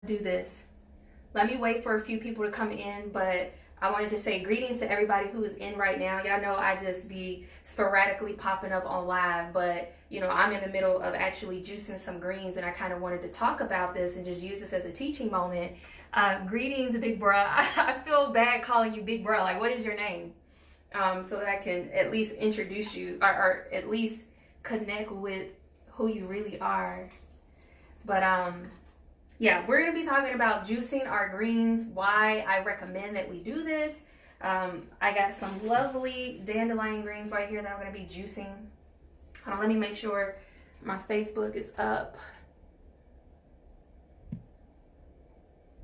do this. Let me wait for a few people to come in, but I wanted to say greetings to everybody who is in right now. Y'all know I just be sporadically popping up on live, but you know, I'm in the middle of actually juicing some greens, and I kind of wanted to talk about this and just use this as a teaching moment. Greetings, big bruh. I feel bad calling you big bruh. Like, what is your name? So that I can at least introduce you, or at least connect with who you really are. But yeah, we're going to be talking about juicing our greens, why I recommend that we do this. I got some lovely dandelion greens right here that I'm going to be juicing. Hold on, let me make sure my Facebook is up.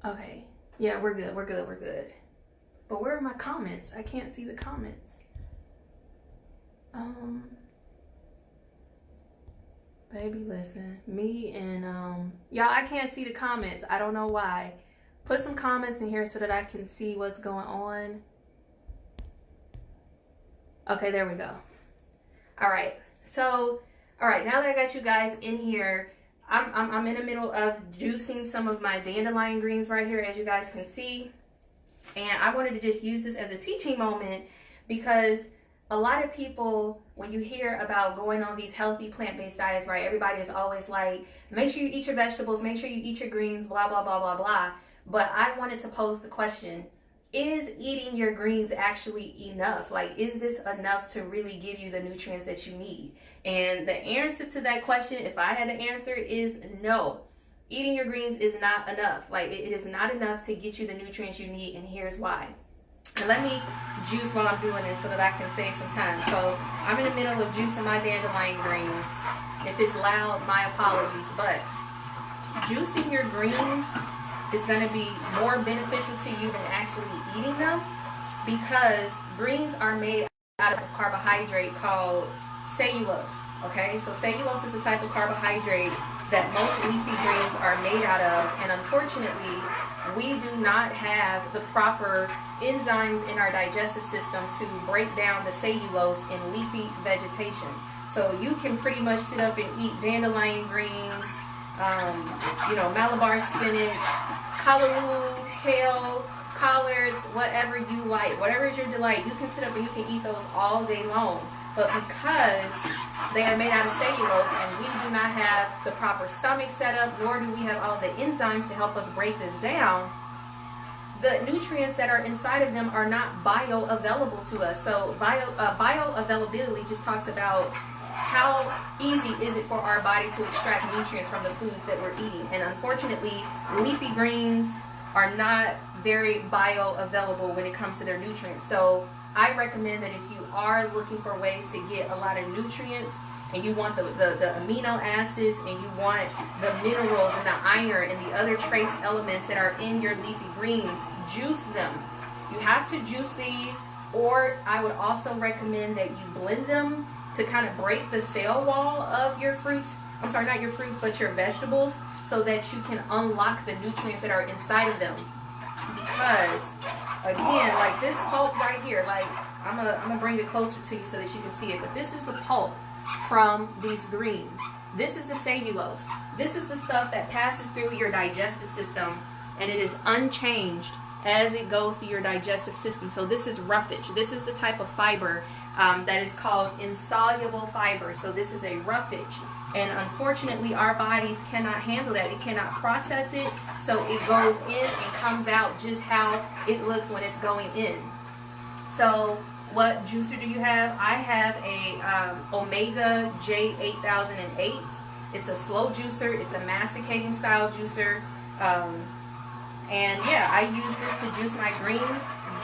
Okay, yeah, we're good, we're good, we're good. But where are my comments? I can't see the comments. Baby, listen, me and y'all, I can't see the comments. I don't know why. Put some comments in here so that I can see what's going on. Okay, there we go. All right. So, all right, now that I got you guys in here, I'm in the middle of juicing some of my dandelion greens right here, as you guys can see. And I wanted to just use this as a teaching moment because a lot of people, when you hear about going on these healthy plant-based diets, right, everybody is always like, make sure you eat your vegetables, make sure you eat your greens, blah, blah, blah, blah, blah. But I wanted to pose the question, is eating your greens actually enough? Like, is this enough to really give you the nutrients that you need? And the answer to that question, if I had to answer, is no. Eating your greens is not enough. Like, it is not enough to get you the nutrients you need, and here's why. Now let me juice while I'm doing this so that I can save some time. So I'm in the middle of juicing my dandelion greens. If it's loud, my apologies. But juicing your greens is going to be more beneficial to you than actually eating them, because greens are made out of a carbohydrate called cellulose. Okay, so cellulose is a type of carbohydrate that most leafy greens are made out of, and unfortunately we do not have the proper enzymes in our digestive system to break down the cellulose in leafy vegetation. So you can pretty much sit up and eat dandelion greens, you know, Malabar spinach, callaloo, kale, collards, whatever you like, whatever is your delight, you can sit up and you can eat those all day long. But because they are made out of cellulose and we do not have the proper stomach setup, nor do we have all the enzymes to help us break this down, the nutrients that are inside of them are not bioavailable to us. So bioavailability just talks about how easy is it for our body to extract nutrients from the foods that we're eating. And unfortunately, leafy greens are not very bioavailable when it comes to their nutrients. So I recommend that if you are looking for ways to get a lot of nutrients, and you want the amino acids, and you want the minerals and the iron and the other trace elements that are in your leafy greens, juice them. You have to juice these, or I would also recommend that you blend them to kind of break the cell wall of your fruits. I'm sorry, not your fruits, but your vegetables, so that you can unlock the nutrients that are inside of them. Because again, like this pulp right here, like I'm gonna bring it closer to you so that you can see it, but this is the pulp from these greens. This is the cellulose. This is the stuff that passes through your digestive system, and it is unchanged as it goes through your digestive system. So this is roughage. This is the type of fiber that is called insoluble fiber. So this is a roughage, and unfortunately our bodies cannot handle that. It cannot process it, so it goes in and comes out just how it looks when it's going in. So what juicer do you have? I have a Omega J8008. It's a slow juicer. It's a masticating style juicer. And yeah, I use this to juice my greens.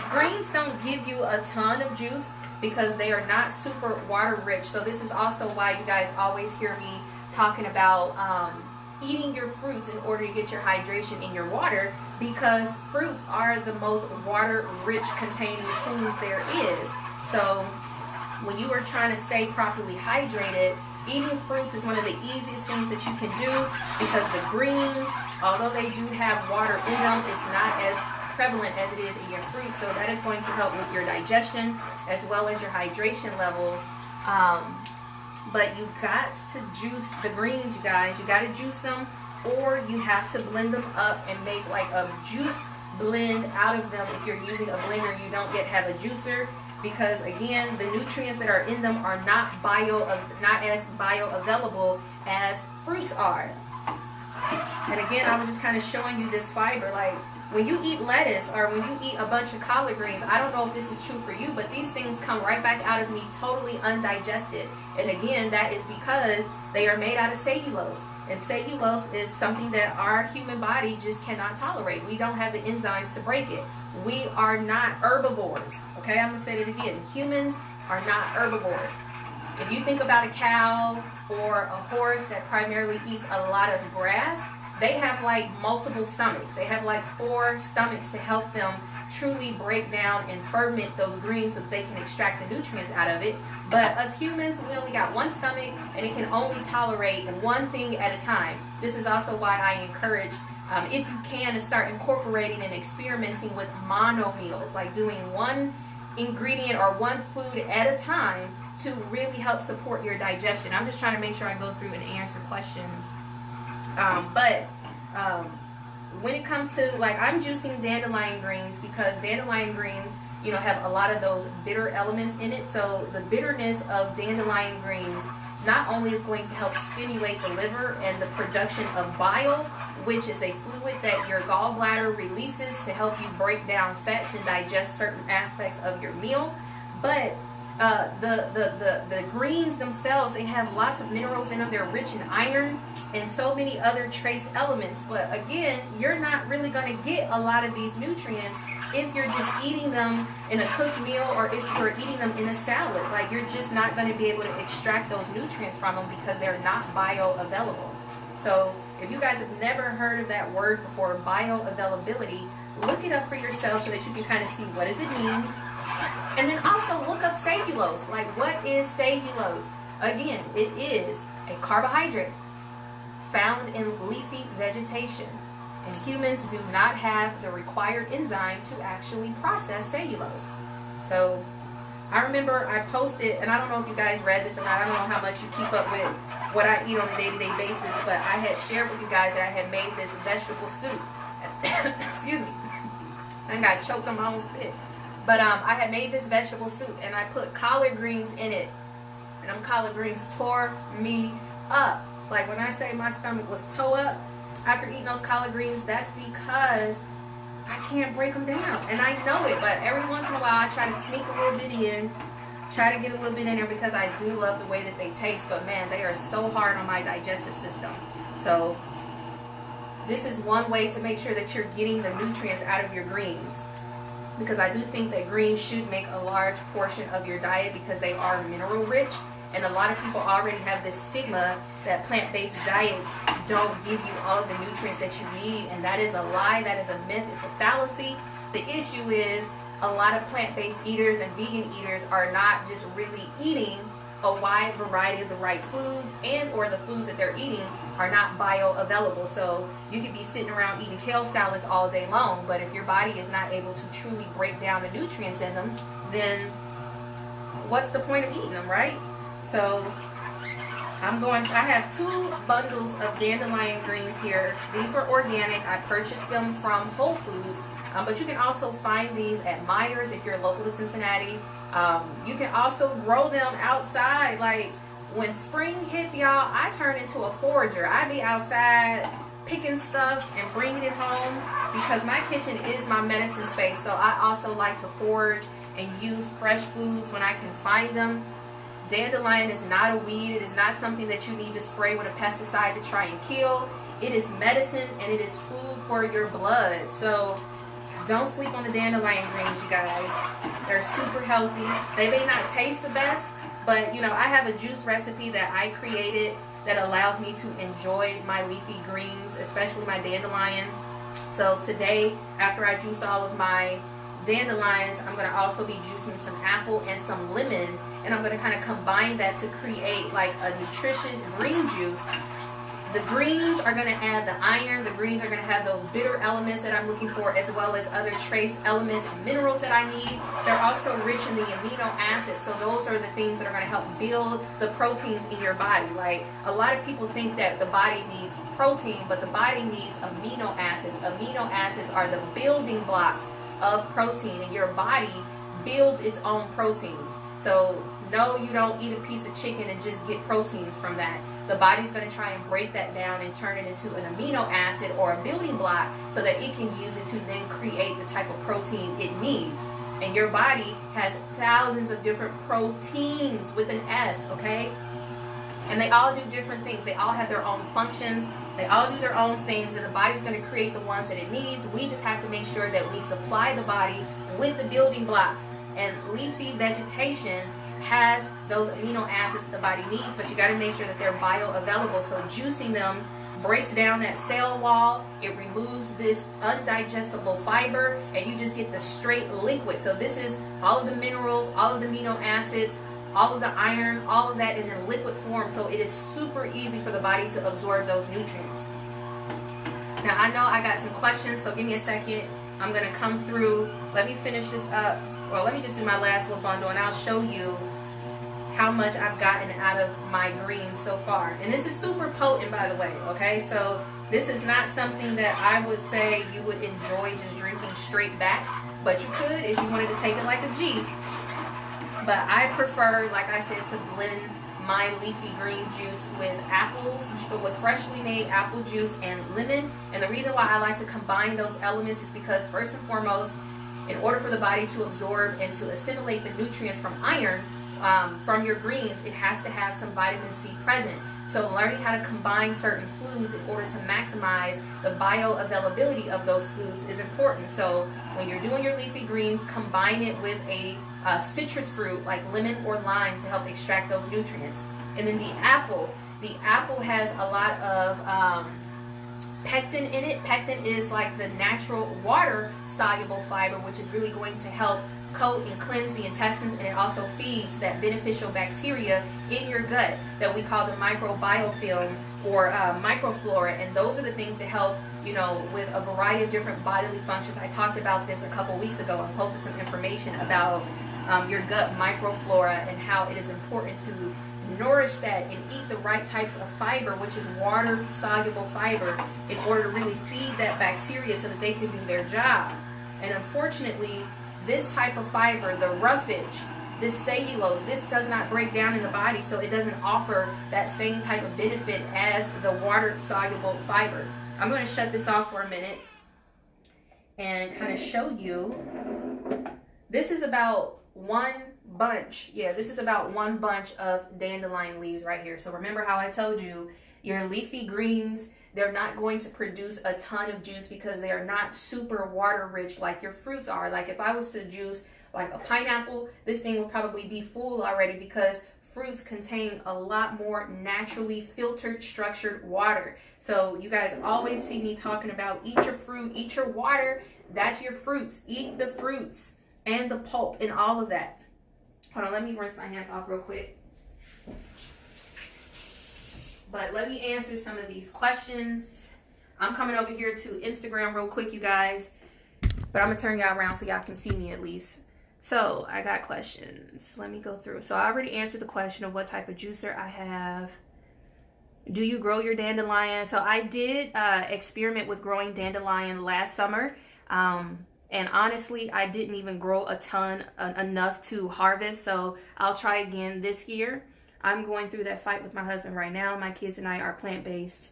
Greens don't give you a ton of juice because they are not super water rich. So this is also why you guys always hear me talking about eating your fruits in order to get your hydration in your water, because fruits are the most water rich containing foods there is. So when you are trying to stay properly hydrated, eating fruits is one of the easiest things that you can do, because the greens, although they do have water in them, it's not as prevalent as it is in your fruit. So that is going to help with your digestion as well as your hydration levels. But you got to juice the greens, you guys. You got to juice them or you have to blend them up and make like a juice blend out of them. If you're using a blender, you don't yet have a juicer, because again, the nutrients that are in them are not as bioavailable as fruits are. And again, I was just kind of showing you this fiber. Like when you eat lettuce or when you eat a bunch of collard greens, I don't know if this is true for you, but these things come right back out of me totally undigested. And again, that is because they are made out of cellulose. And cellulose is something that our human body just cannot tolerate. We don't have the enzymes to break it. We are not herbivores. Okay, I'm going to say it again. Humans are not herbivores. If you think about a cow or a horse that primarily eats a lot of grass, they have like multiple stomachs. They have like 4 stomachs to help them truly break down and ferment those greens so that they can extract the nutrients out of it. But us humans, we only got 1 stomach, and it can only tolerate one thing at a time. This is also why I encourage, if you can, to start incorporating and experimenting with mono meals, like doing 1 ingredient or 1 food at a time to really help support your digestion. I'm just trying to make sure I go through and answer questions. When it comes to, like, I'm juicing dandelion greens because dandelion greens, you know, have a lot of those bitter elements in it. So the bitterness of dandelion greens not only is going to help stimulate the liver and the production of bile, which is a fluid that your gallbladder releases to help you break down fats and digest certain aspects of your meal, but the greens themselves, they have lots of minerals in them. They're rich in iron and so many other trace elements. But again, you're not really going to get a lot of these nutrients if you're just eating them in a cooked meal or if you're eating them in a salad. Like, you're just not going to be able to extract those nutrients from them because they're not bioavailable. So if you guys have never heard of that word before, bioavailability, look it up for yourself so that you can kind of see what does it mean. And then also look up cellulose. Like, what is cellulose? Again, it is a carbohydrate found in leafy vegetation. And humans do not have the required enzyme to actually process cellulose. So I remember I posted, and I don't know if you guys read this or not. I don't know how much you keep up with what I eat on a day-to-day basis, but I had shared with you guys that I had made this vegetable soup. Excuse me. I got choked on my own spit. But I had made this vegetable soup, and I put collard greens in it. And them collard greens tore me up. Like, when I say my stomach was toe up after eating those collard greens, that's because I can't break them down. And I know it, but every once in a while I try to sneak a little bit in, try to get a little bit in there because I do love the way that they taste. But man, they are so hard on my digestive system. So this is one way to make sure that you're getting the nutrients out of your greens, because I do think that greens should make a large portion of your diet because they are mineral rich. And a lot of people already have this stigma that plant-based diets don't give you all of the nutrients that you need, and that is a lie, that is a myth, it's a fallacy. The issue is a lot of plant-based eaters and vegan eaters are not just really eating a wide variety of the right foods, and or the foods that they're eating are not bioavailable. So you could be sitting around eating kale salads all day long, but if your body is not able to truly break down the nutrients in them, then what's the point of eating them, right? So I have 2 bundles of dandelion greens here. These were organic. I purchased them from Whole Foods, but you can also find these at Myers if you're local to Cincinnati. You can also grow them outside. Like, when spring hits, y'all, I turn into a forager. I be outside picking stuff and bringing it home because my kitchen is my medicine space. So I also like to forage and use fresh foods when I can find them. Dandelion is not a weed. It is not something that you need to spray with a pesticide to try and kill. It is medicine, and it is food for your blood. So don't sleep on the dandelion greens, you guys. They're super healthy. They may not taste the best, but you know, I have a juice recipe that I created that allows me to enjoy my leafy greens, especially my dandelion. So today, after I juice all of my dandelions, I'm going to also be juicing some apple and some lemon, and I'm going to kind of combine that to create like a nutritious green juice The greens are going to add the iron. The greens are going to have those bitter elements that I'm looking for, as well as other trace elements and minerals that I need. They're also rich in the amino acids, so those are the things that are going to help build the proteins in your body. Like, a lot of people think that the body needs protein, but the body needs amino acids. Amino acids are the building blocks of protein, and your body builds its own proteins. So no, you don't eat a piece of chicken and just get proteins from that. The body's going to try and break that down and turn it into an amino acid or a building block so that it can use it to then create the type of protein it needs. And your body has thousands of different proteins with an S, okay? And they all do different things. They all have their own functions. They all do their own things, and the body's going to create the ones that it needs. We just have to make sure that we supply the body with the building blocks. And leafy vegetation has those amino acids the body needs, but you got to make sure that they're bioavailable. So juicing them breaks down that cell wall. It removes this undigestible fiber, and you just get the straight liquid. So this is all of the minerals, all of the amino acids, all of the iron, all of that is in liquid form. So it is super easy for the body to absorb those nutrients. Now I know I got some questions, so give me a second. I'm going to come through. Let me finish this up. Well, let me just do my last little bundle, and I'll show you how much I've gotten out of my greens so far. And this is super potent, by the way, okay? So this is not something that I would say you would enjoy just drinking straight back, but you could if you wanted to take it like a G. But I prefer, like I said, to blend my leafy green juice with apples, with freshly made apple juice and lemon. And the reason why I like to combine those elements is because, first and foremost, in order for the body to absorb and to assimilate the nutrients from iron from your greens, it has to have some vitamin C present. So learning how to combine certain foods in order to maximize the bioavailability of those foods is important. So when you're doing your leafy greens, combine it with a citrus fruit like lemon or lime to help extract those nutrients. And then the apple has a lot of pectin in it. Pectin is like the natural water soluble fiber, which is really going to help coat and cleanse the intestines, and it also feeds that beneficial bacteria in your gut that we call the microbiofilm or microflora. And those are the things that help, you know, with a variety of different bodily functions. I talked about this a couple weeks ago. I posted some information about your gut microflora and how it is important to nourish that and eat the right types of fiber, which is water soluble fiber, in order to really feed that bacteria so that they can do their job. And unfortunately, this type of fiber, the roughage, this cellulose, this does not break down in the body, so it doesn't offer that same type of benefit as the water soluble fiber. I'm going to shut this off for a minute and kind of show you. This is about one bunch. Yeah, this is about one bunch of dandelion leaves right here. So remember how I told you your leafy greens, they're not going to produce a ton of juice because they are not super water rich like your fruits are. Like if I was to juice like a pineapple, this thing would probably be full already because fruits contain a lot more naturally filtered, structured water. So you guys always see me talking about eat your fruit, eat your water. That's your fruits. Eat the fruits and the pulp and all of that. Hold on, let me rinse my hands off real quick. But let me answer some of these questions. I'm coming over here to Instagram real quick, you guys. But I'm going to turn y'all around so y'all can see me at least. So, I got questions. Let me go through. So, I already answered the question of what type of juicer I have. Do you grow your dandelion? So, I did experiment with growing dandelion last summer. And honestly, I didn't even grow a ton, enough to harvest. So, I'll try again this year. I'm going through that fight with my husband right now. My kids and I are plant-based.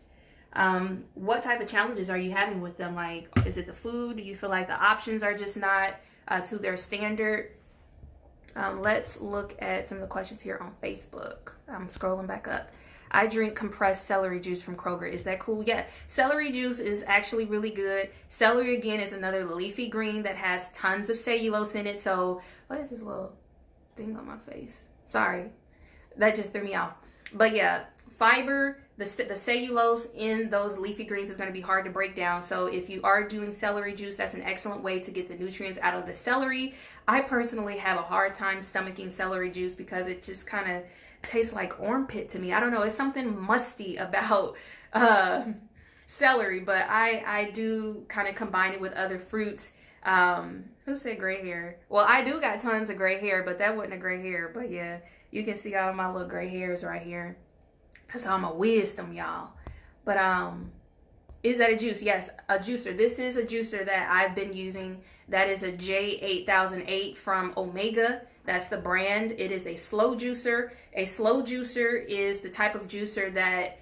What type of challenges are you having with them? Like, is it the food? Do you feel like the options are just not to their standard? Let's look at some of the questions here on Facebook. I'm scrolling back up. I drink compressed celery juice from Kroger. Is that cool? Yeah, celery juice is actually really good. Celery, again, is another leafy green that has tons of cellulose in it. So, what is this little thing on my face? Sorry. That just threw me off. But yeah, fiber, the cellulose in those leafy greens is going to be hard to break down. So if you are doing celery juice, that's an excellent way to get the nutrients out of the celery. I personally have a hard time stomaching celery juice because it just kind of tastes like armpit to me. I don't know. It's something musty about celery, but I do kind of combine it with other fruits. Who said gray hair? Well, I do got tons of gray hair, but that wasn't a gray hair. But yeah, you can see all my little gray hairs right here. That's all my wisdom, y'all. But is that a juice? Yes, a juicer. This is a juicer that I've been using. That is a J8008 from Omega. That's the brand. It is a slow juicer. A slow juicer is the type of juicer that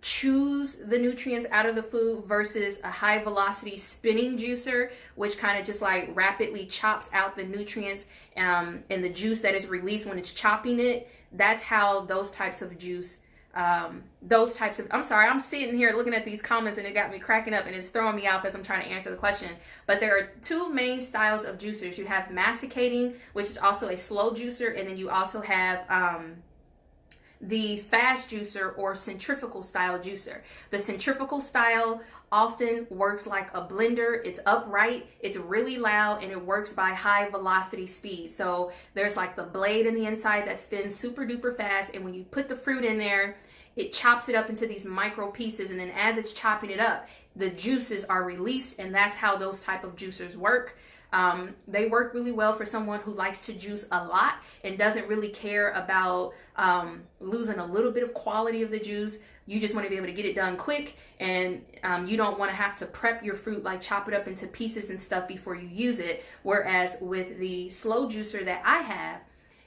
chews the nutrients out of the food versus a high velocity spinning juicer, which kind of just like rapidly chops out the nutrients and the juice that is released when it's chopping it. That's how those types of juice, I'm sorry, I'm sitting here looking at these comments and it got me cracking up and it's throwing me off as I'm trying to answer the question. But there are two main styles of juicers. You have masticating, which is also a slow juicer, and then you also have the fast juicer or centrifugal style juicer. The centrifugal style often works like a blender. It's upright, it's really loud, and it works by high velocity speed. So there's like the blade in the inside that spins super duper fast, and when you put the fruit in there, it chops it up into these micro pieces, and then as it's chopping it up, the juices are released, and that's how those type of juicers work. They work really well for someone who likes to juice a lot and doesn't really care about losing a little bit of quality of the juice. You just want to be able to get it done quick, and you don't want to have to prep your fruit, like chop it up into pieces and stuff before you use it. Whereas with the slow juicer that I have,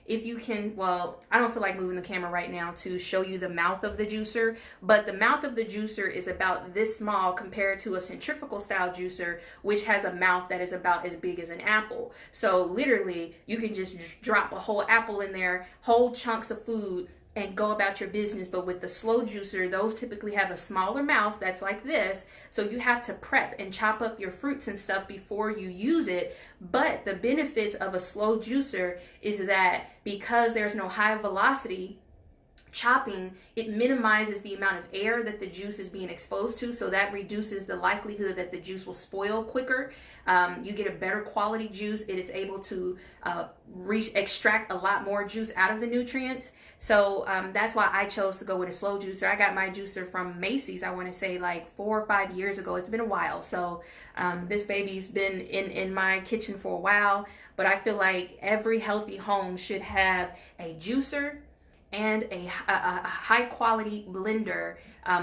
if you can, well, I don't feel like moving the camera right now to show you the mouth of the juicer, but the mouth of the juicer is about this small compared to a centrifugal style juicer, which has a mouth that is about as big as an apple. So literally you can just drop a whole apple in there, whole chunks of food, and go about your business. But with the slow juicer, those typically have a smaller mouth that's like this, so you have to prep and chop up your fruits and stuff before you use it. But the benefits of a slow juicer is that because there's no high velocity chopping, it minimizes the amount of air that the juice is being exposed to, so that reduces the likelihood that the juice will spoil quicker. You get a better quality juice. It is able to extract a lot more juice out of the nutrients. So that's why I chose to go with a slow juicer. I got my juicer from Macy's, I want to say like 4 or 5 years ago. It's been a while. So this baby's been in my kitchen for a while, but I feel like every healthy home should have a juicer and a high quality blender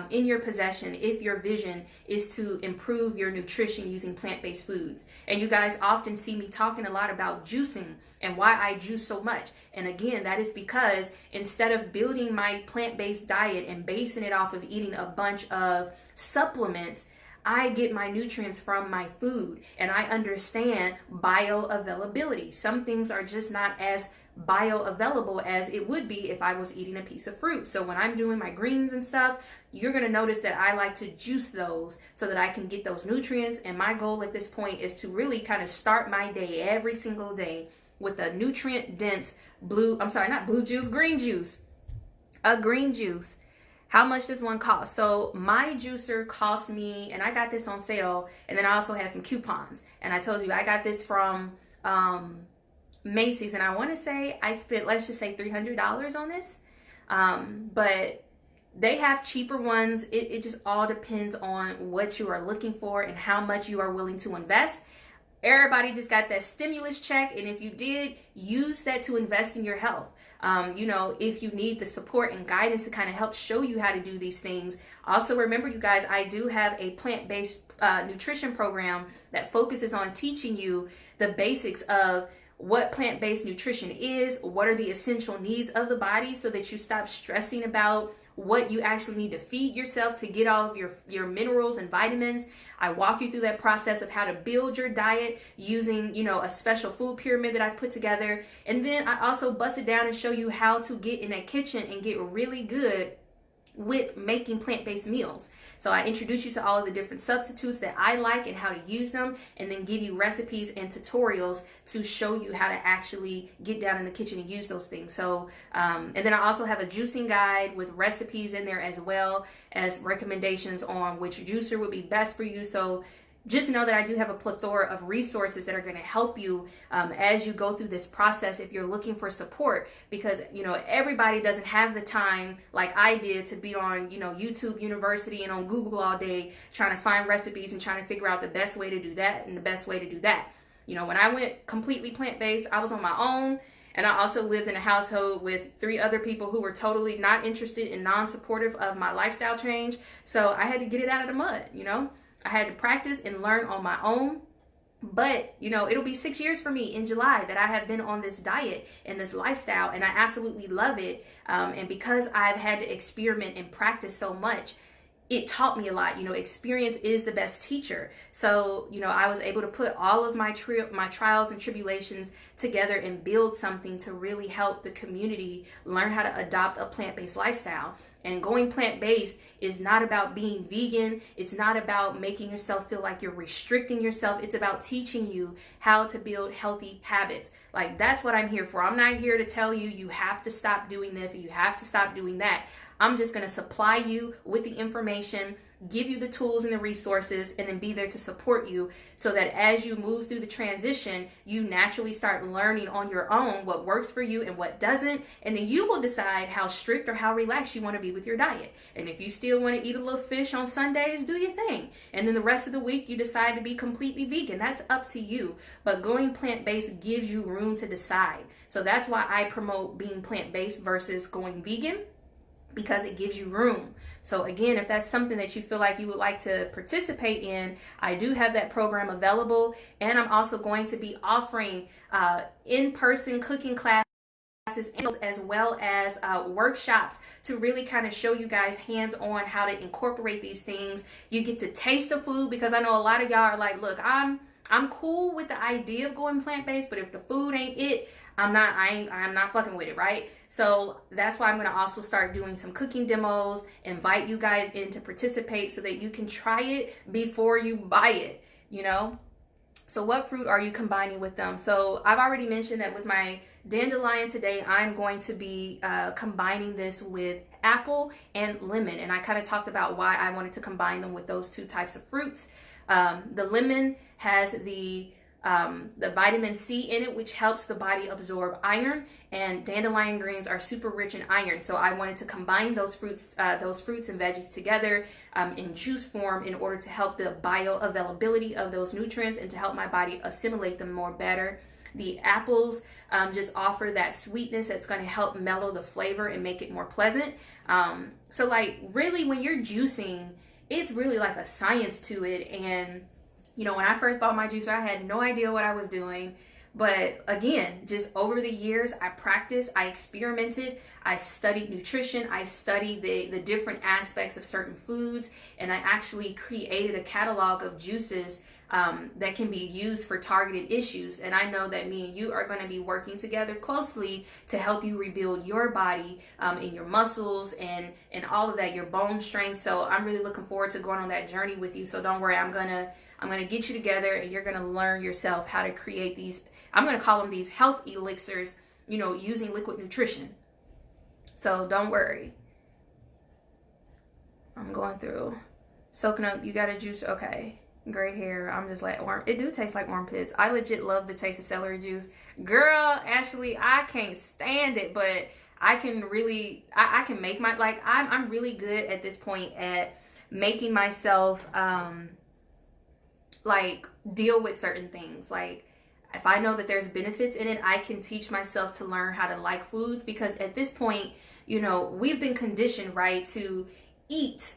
in your possession if your vision is to improve your nutrition using plant-based foods. And you guys often see me talking a lot about juicing and why I juice so much. And again, that is because instead of building my plant-based diet and basing it off of eating a bunch of supplements, I get my nutrients from my food, and I understand bioavailability. Some things are just not as bioavailable as it would be if I was eating a piece of fruit. So when I'm doing my greens and stuff, you're going to notice that I like to juice those so that I can get those nutrients. And my goal at this point is to really kind of start my day every single day with a nutrient dense green juice. A green juice. How much does one cost? So my juicer cost me, and I got this on sale, and then I also had some coupons. And I told you I got this from Macy's, and I want to say I spent, let's just say $300 on this. But they have cheaper ones. It just all depends on what you are looking for and how much you are willing to invest. Everybody just got that stimulus check, and if you did, use that to invest in your health. If you need the support and guidance to kind of help show you how to do these things. Also, remember, you guys, I do have a plant-based nutrition program that focuses on teaching you the basics of what plant-based nutrition is, what are the essential needs of the body, so that you stop stressing about what you actually need to feed yourself to get all of your minerals and vitamins. I walk you through that process of how to build your diet using, a special food pyramid that I've put together. And then I also bust it down and show you how to get in a kitchen and get really good with making plant-based meals. So I introduce you to all of the different substitutes that I like and how to use them, and then give you recipes and tutorials to show you how to actually get down in the kitchen and use those things. So and then I also have a juicing guide with recipes in there, as well as recommendations on which juicer would be best for you. So just know that I do have a plethora of resources that are going to help you as you go through this process if you're looking for support, because, you know, everybody doesn't have the time like I did to be on, you know, YouTube University and on Google all day trying to find recipes and trying to figure out the best way to do that and the best way to do that. You know, when I went completely plant-based, I was on my own, and I also lived in a household with 3 other people who were totally not interested and non-supportive of my lifestyle change. So I had to get it out of the mud, you know? I had to practice and learn on my own. But, you know, it'll be 6 years for me in July that I have been on this diet and this lifestyle, and I absolutely love it. And because I've had to experiment and practice so much, it taught me a lot. You know, experience is the best teacher. So, you know, I was able to put all of my trials and tribulations together and build something to really help the community learn how to adopt a plant-based lifestyle. And going plant-based is not about being vegan. It's not about making yourself feel like you're restricting yourself. It's about teaching you how to build healthy habits. Like, that's what I'm here for. I'm not here to tell you, you have to stop doing this and you have to stop doing that. I'm just going to supply you with the information, give you the tools and the resources, and then be there to support you so that as you move through the transition, you naturally start learning on your own what works for you and what doesn't. And then you will decide how strict or how relaxed you want to be with your diet. And if you still want to eat a little fish on Sundays, do your thing. And then the rest of the week, you decide to be completely vegan. That's up to you. But going plant-based gives you room to decide. So that's why I promote being plant-based versus going vegan, because it gives you room. So again, if that's something that you feel like you would like to participate in, I do have that program available. And I'm also going to be offering in-person cooking classes as well as workshops to really kind of show you guys hands-on how to incorporate these things. You get to taste the food, because I know a lot of y'all are like, look, I'm cool with the idea of going plant-based, but if the food ain't it, I'm not fucking with it, right? So that's why I'm going to also start doing some cooking demos, invite you guys in to participate so that you can try it before you buy it, you know? So what fruit are you combining with them? So I've already mentioned that with my dandelion today, I'm going to be combining this with apple and lemon. And I kind of talked about why I wanted to combine them with those 2 types of fruits. The lemon has the vitamin C in it, which helps the body absorb iron, and dandelion greens are super rich in iron. So I wanted to combine those fruits and veggies together in juice form in order to help the bioavailability of those nutrients and to help my body assimilate them more better. The apples just offer that sweetness that's going to help mellow the flavor and make it more pleasant. So like really when you're juicing, it's really like a science to it. And you know, when I first bought my juicer, I had no idea what I was doing. But again, just over the years, I practiced, I experimented, I studied nutrition, I studied the different aspects of certain foods, and I actually created a catalog of juices that can be used for targeted issues. And I know that me and you are going to be working together closely to help you rebuild your body and your muscles and all of that, your bone strength. So I'm really looking forward to going on that journey with you. So don't worry, I'm gonna get you together and you're gonna learn yourself how to create these, I'm gonna call them these health elixirs, you know, using liquid nutrition. So don't worry. I'm going through, soaking up, you got a juice, okay. Gray hair, I'm just like, it do taste like armpits. I legit love the taste of celery juice. Girl, Ashley, I can't stand it, but I can really, I can make my, like, I'm really good at this point at making myself, like, deal with certain things. Like, if I know that there's benefits in it, I can teach myself to learn how to like foods, because at this point, you know, we've been conditioned, right, to eat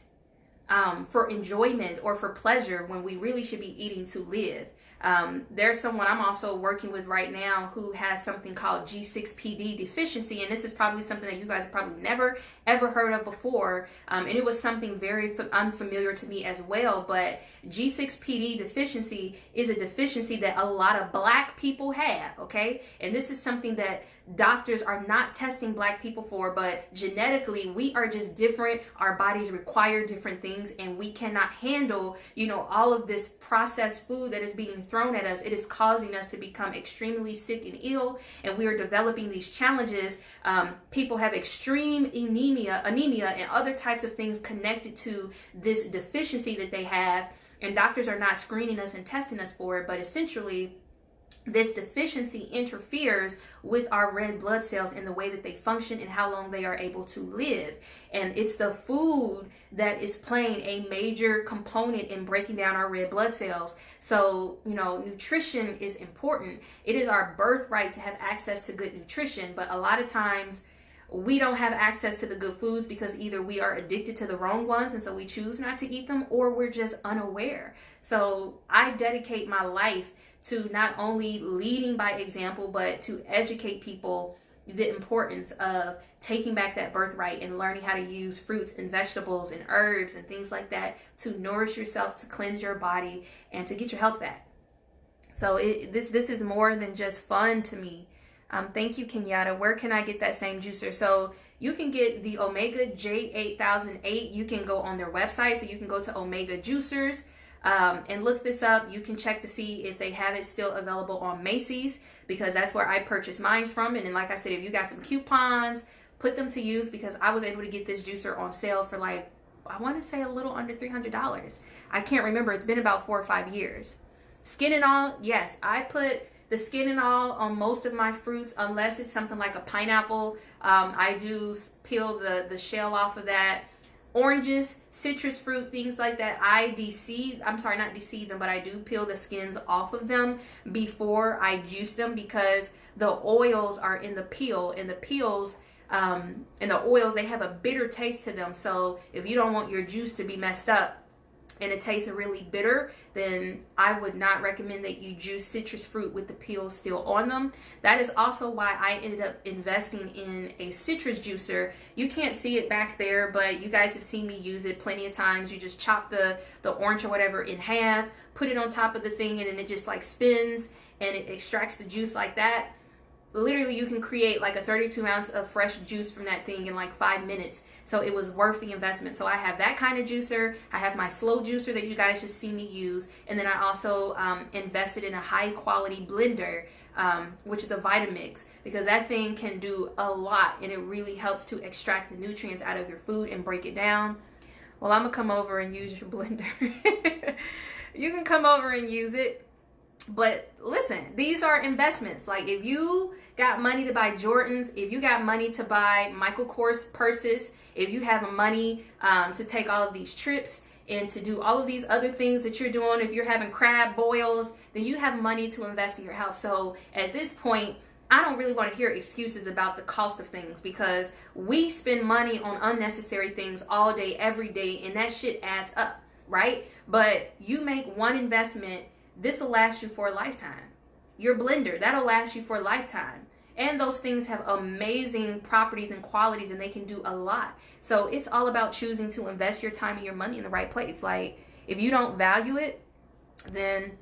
for enjoyment or for pleasure when we really should be eating to live. There's someone I'm also working with right now who has something called G6pd Deficiency, and this is probably something that you guys have probably never ever heard of before, and it was something very unfamiliar to me as well. But G6pd Deficiency is a deficiency that a lot of Black people have, okay? And this is something that doctors are not testing Black people for, but genetically we are just different. Our bodies require different things, and we cannot handle, you know, all of this processed food that is being thrown at us. It is causing us to become extremely sick and ill, and we are developing these challenges. People have extreme anemia and other types of things connected to this deficiency that they have. and doctors are not screening us and testing us for it, but essentially this deficiency interferes with our red blood cells in the way that they function and how long they are able to live. And it's the food that is playing a major component in breaking down our red blood cells. So, you know, nutrition is important. It is our birthright to have access to good nutrition, but a lot of times we don't have access to the good foods because either we are addicted to the wrong ones and so we choose not to eat them, or we're just unaware. So I dedicate my life to not only leading by example, but to educate people the importance of taking back that birthright and learning how to use fruits and vegetables and herbs and things like that to nourish yourself, to cleanse your body, and to get your health back. So this is more than just fun to me. Thank you, Kenyatta. Where can I get that same juicer? So you can get the Omega J8008. You can go on their website. So you can go to Omega Juicers and look this up. You can check to see if they have it still available on Macy's, because that's where I purchased mine from. And then, like I said, if you got some coupons, put them to use, because I was able to get this juicer on sale for like, I want to say a little under $300. I can't remember. It's been about 4 or 5 years. Skin and all, yes, I put the skin and all on most of my fruits, unless it's something like a pineapple. I do peel the shell off of that. Oranges, citrus fruit, things like that, I not deseed them, but I do peel the skins off of them before I juice them, because the oils are in the peel, and the peels and the oils, they have a bitter taste to them. So if you don't want your juice to be messed up and it tastes really bitter, then I would not recommend that you juice citrus fruit with the peels still on them. That is also why I ended up investing in a citrus juicer. You can't see it back there, but you guys have seen me use it plenty of times. You just chop the orange or whatever in half, put it on top of the thing, and then it just like spins and it extracts the juice like that. Literally, you can create like a 32 ounce of fresh juice from that thing in like 5 minutes. So it was worth the investment. So I have that kind of juicer. I have my slow juicer that you guys just see me use. And then I also invested in a high quality blender, which is a Vitamix, because that thing can do a lot, and it really helps to extract the nutrients out of your food and break it down. Well, I'm gonna come over and use your blender. You can come over and use it. But listen, these are investments. Like, if you got money to buy Jordans, if you got money to buy Michael Kors purses, if you have money to take all of these trips and to do all of these other things that you're doing, if you're having crab boils, then you have money to invest in your health. So at this point, I don't really want to hear excuses about the cost of things, because we spend money on unnecessary things all day, every day, and that shit adds up, right? But you make one investment, this will last you for a lifetime. Your blender, that'll last you for a lifetime. And those things have amazing properties and qualities, and they can do a lot. So it's all about choosing to invest your time and your money in the right place. Like, if you don't value it, then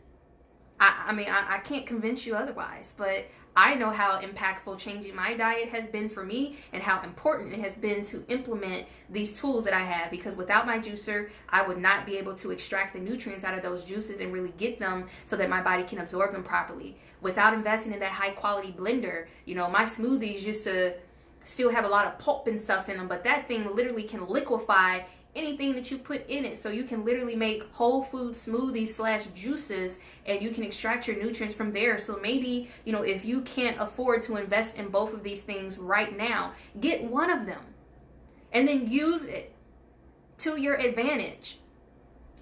I can't convince you otherwise. But I know how impactful changing my diet has been for me, and how important it has been to implement these tools that I have, because without my juicer, I would not be able to extract the nutrients out of those juices and really get them so that my body can absorb them properly. Without investing in that high quality blender, you know, my smoothies used to still have a lot of pulp and stuff in them, but that thing literally can liquefy anything that you put in it. So you can literally make whole food smoothies / juices, and you can extract your nutrients from there. So maybe, you know, if you can't afford to invest in both of these things right now, get one of them and then use it to your advantage.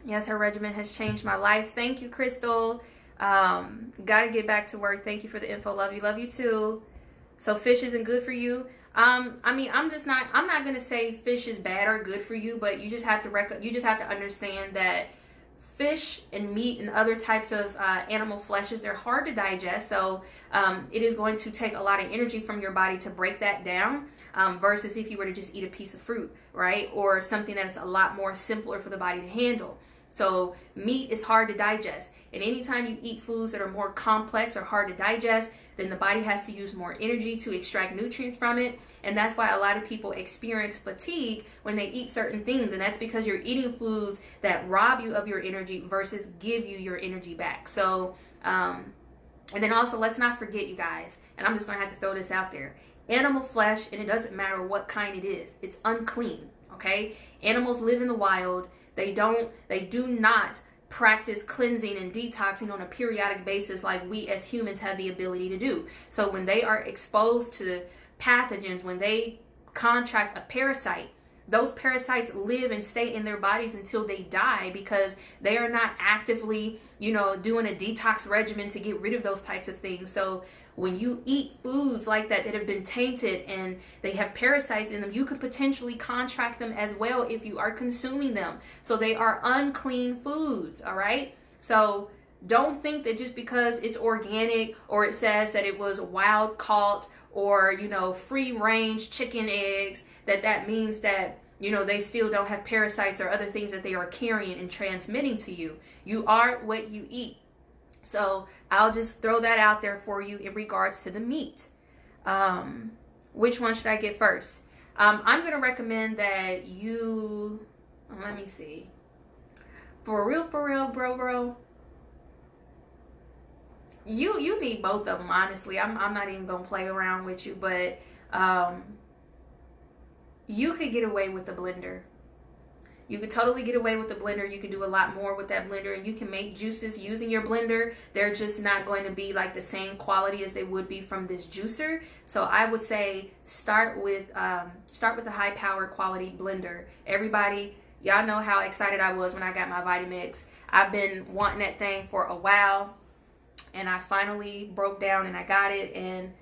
Yes, her regimen has changed my life. Thank you, Crystal. Gotta get back to work. Thank you for the info. Love you too. So fish isn't good for you. I'm not going to say fish is bad or good for you, but you just have to understand that fish and meat and other types of animal fleshes, they're hard to digest. So it is going to take a lot of energy from your body to break that down, versus if you were to just eat a piece of fruit, right? Or something that's a lot more simpler for the body to handle. So meat is hard to digest. And anytime you eat foods that are more complex or hard to digest, then the body has to use more energy to extract nutrients from it. And that's why a lot of people experience fatigue when they eat certain things. And that's because you're eating foods that rob you of your energy versus give you your energy back. So, and then also, let's not forget, you guys, and I'm just going to have to throw this out there. Animal flesh, and it doesn't matter what kind it is, it's unclean, okay? Animals live in the wild. They do not practice cleansing and detoxing on a periodic basis like we as humans have the ability to do. So when they are exposed to pathogens, when they contract a parasite, those parasites live and stay in their bodies until they die, because they are not actively, doing a detox regimen to get rid of those types of things. So when you eat foods like that have been tainted and they have parasites in them, you could potentially contract them as well if you are consuming them. So they are unclean foods, all right? So don't think that just because it's organic or it says that it was wild caught or, free range chicken eggs, that means that, they still don't have parasites or other things that they are carrying and transmitting to you. You are what you eat. So I'll just throw that out there for you in regards to the meat. Which one should I get first? I'm going to recommend that you, let me see. For real, bro. You need both of them, honestly. I'm not even going to play around with you, but you could get away with the blender. You could totally get away with the blender. You can do a lot more with that blender, and you can make juices using your blender. They're just not going to be like the same quality as they would be from this juicer. So I would say start with a high powered quality blender. Everybody, y'all know how excited I was when I got my Vitamix. I've been wanting that thing for a while, and I finally broke down and I got it, and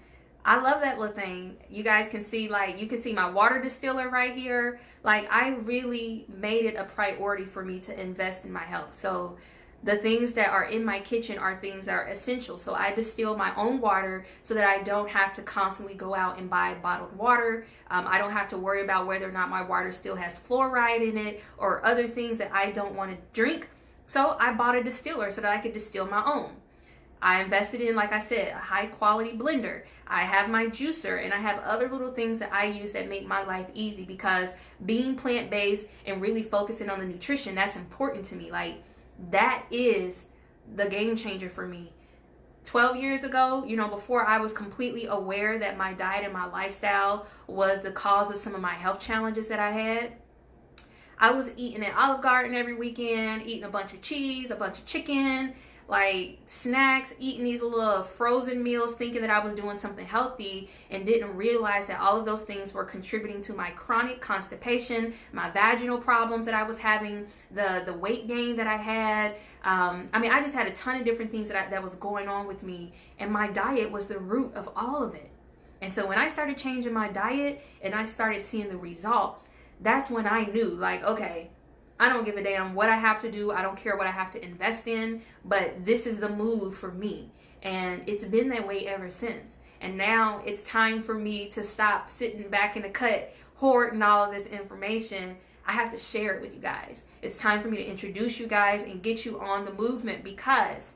I love that little thing. You guys can see, you can see my water distiller right here. I really made it a priority for me to invest in my health. So the things that are in my kitchen are things that are essential. So I distill my own water so that I don't have to constantly go out and buy bottled water. I don't have to worry about whether or not my water still has fluoride in it or other things that I don't want to drink. So I bought a distiller so that I could distill my own. I invested in, like I said, a high quality blender. I have my juicer, and I have other little things that I use that make my life easy, because being plant-based and really focusing on the nutrition, that's important to me. That is the game changer for me. 12 years ago, before I was completely aware that my diet and my lifestyle was the cause of some of my health challenges that I had, I was eating at Olive Garden every weekend, eating a bunch of cheese, a bunch of chicken, snacks, eating these little frozen meals, thinking that I was doing something healthy, and didn't realize that all of those things were contributing to my chronic constipation, my vaginal problems that I was having, the weight gain that I had. I just had a ton of different things that was going on with me, and my diet was the root of all of it. And so when I started changing my diet and I started seeing the results, that's when I knew, okay, I don't give a damn what I have to do. I don't care what I have to invest in, but this is the move for me. And it's been that way ever since. And now it's time for me to stop sitting back in the cut, hoarding all of this information. I have to share it with you guys. It's time for me to introduce you guys and get you on the movement, because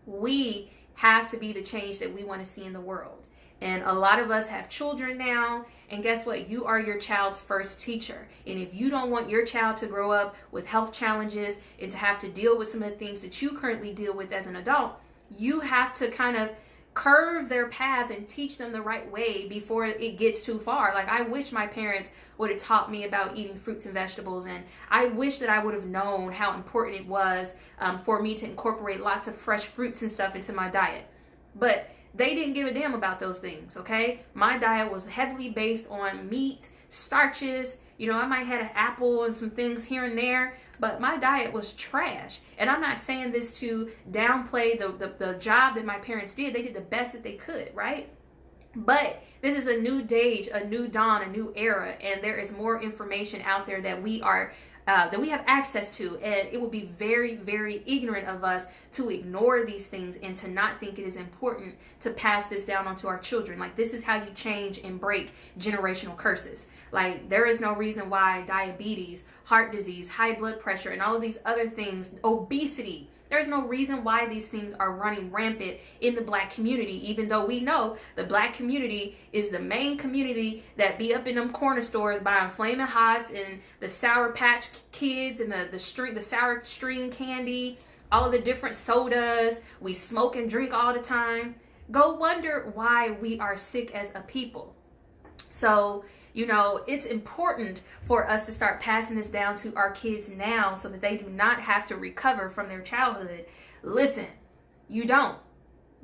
we have to be the change that we want to see in the world. And a lot of us have children now, and guess what? You are your child's first teacher. And if you don't want your child to grow up with health challenges and to have to deal with some of the things that you currently deal with as an adult, you have to kind of curve their path and teach them the right way before it gets too far. I wish my parents would have taught me about eating fruits and vegetables, and I wish that I would have known how important it was for me to incorporate lots of fresh fruits and stuff into my diet. But they didn't give a damn about those things, okay? My diet was heavily based on meat, starches. I might have an apple and some things here and there, but my diet was trash. And I'm not saying this to downplay the job that my parents did. They did the best that they could, right? But this is a new age, a new dawn, a new era, and there is more information out there that we have access to, and it would be very, very ignorant of us to ignore these things and to not think it is important to pass this down onto our children. This is how you change and break generational curses. There is no reason why diabetes, heart disease, high blood pressure, and all of these other things, obesity, there's no reason why these things are running rampant in the Black community, even though we know the Black community is the main community that be up in them corner stores buying Flamin' Hots and the Sour Patch Kids and the sour string candy, all of the different sodas. We smoke and drink all the time. Go wonder why we are sick as a people. So You know, it's important for us to start passing this down to our kids now so that they do not have to recover from their childhood. Listen, you don't.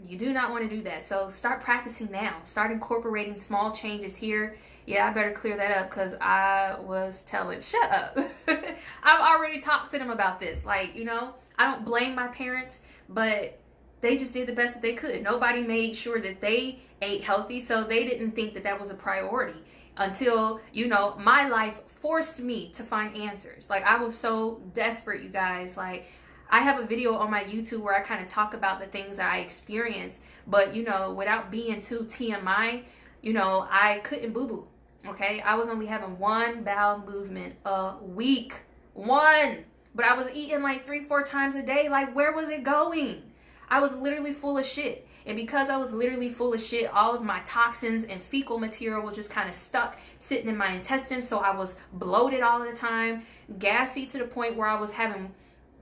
You do not want to do that. So start practicing now. Start incorporating small changes here. Yeah, I better clear that up because I was telling, shut up. I've already talked to them about this. Like, you know, I don't blame my parents, but they just did the best that they could. Nobody made sure that they ate healthy, so they didn't think that that was a priority until, you know, my life forced me to find answers. Like, I was so desperate, you guys. Like, I have a video on my YouTube where I kind of talk about the things that I experienced, but, you know, without being too TMI, you know, I couldn't boo-boo, okay? I was only having one bowel movement a week. One! But I was eating like 3-4 times a day. Like, where was it going? I was literally full of shit. And because I was literally full of shit, all of my toxins and fecal material was just kind of stuck sitting in my intestines. So I was bloated all the time, gassy to the point where I was having,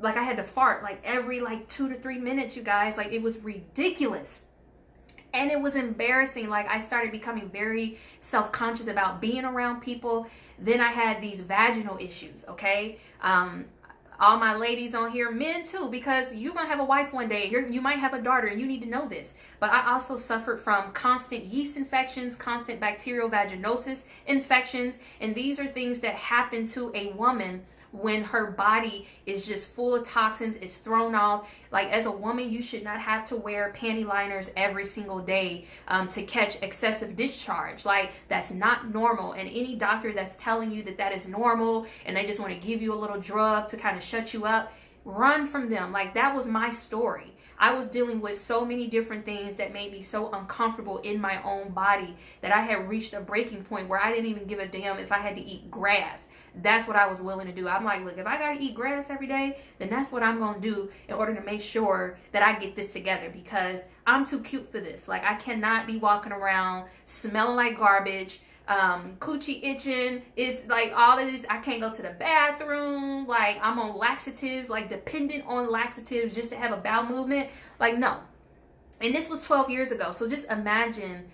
like, I had to fart like every like 2 to 3 minutes, you guys. Like, it was ridiculous. And it was embarrassing. Like, I started becoming very self-conscious about being around people. Then I had these vaginal issues, okay? All my ladies on here, men too, because you're going to have a wife one day. You might have a daughter, and you need to know this. But I also suffered from constant yeast infections, constant bacterial vaginosis infections. And these are things that happen to a woman when her body is just full of toxins. It's thrown off. Like, as a woman, you should not have to wear panty liners every single day to catch excessive discharge. Like, that's not normal. And any doctor that's telling you that that is normal and they just want to give you a little drug to kind of shut you up, run from them. Like, that was my story. I was dealing with so many different things that made me so uncomfortable in my own body that I had reached a breaking point where I didn't even give a damn if I had to eat grass. That's what I was willing to do. I'm like, look, if I got to eat grass every day, then that's what I'm going to do in order to make sure that I get this together, because I'm too cute for this. Like, I cannot be walking around smelling like garbage, coochie itching. It's like all of this. I can't go to the bathroom. Like, I'm on laxatives, like dependent on laxatives just to have a bowel movement. Like, no. And this was 12 years ago. So just imagine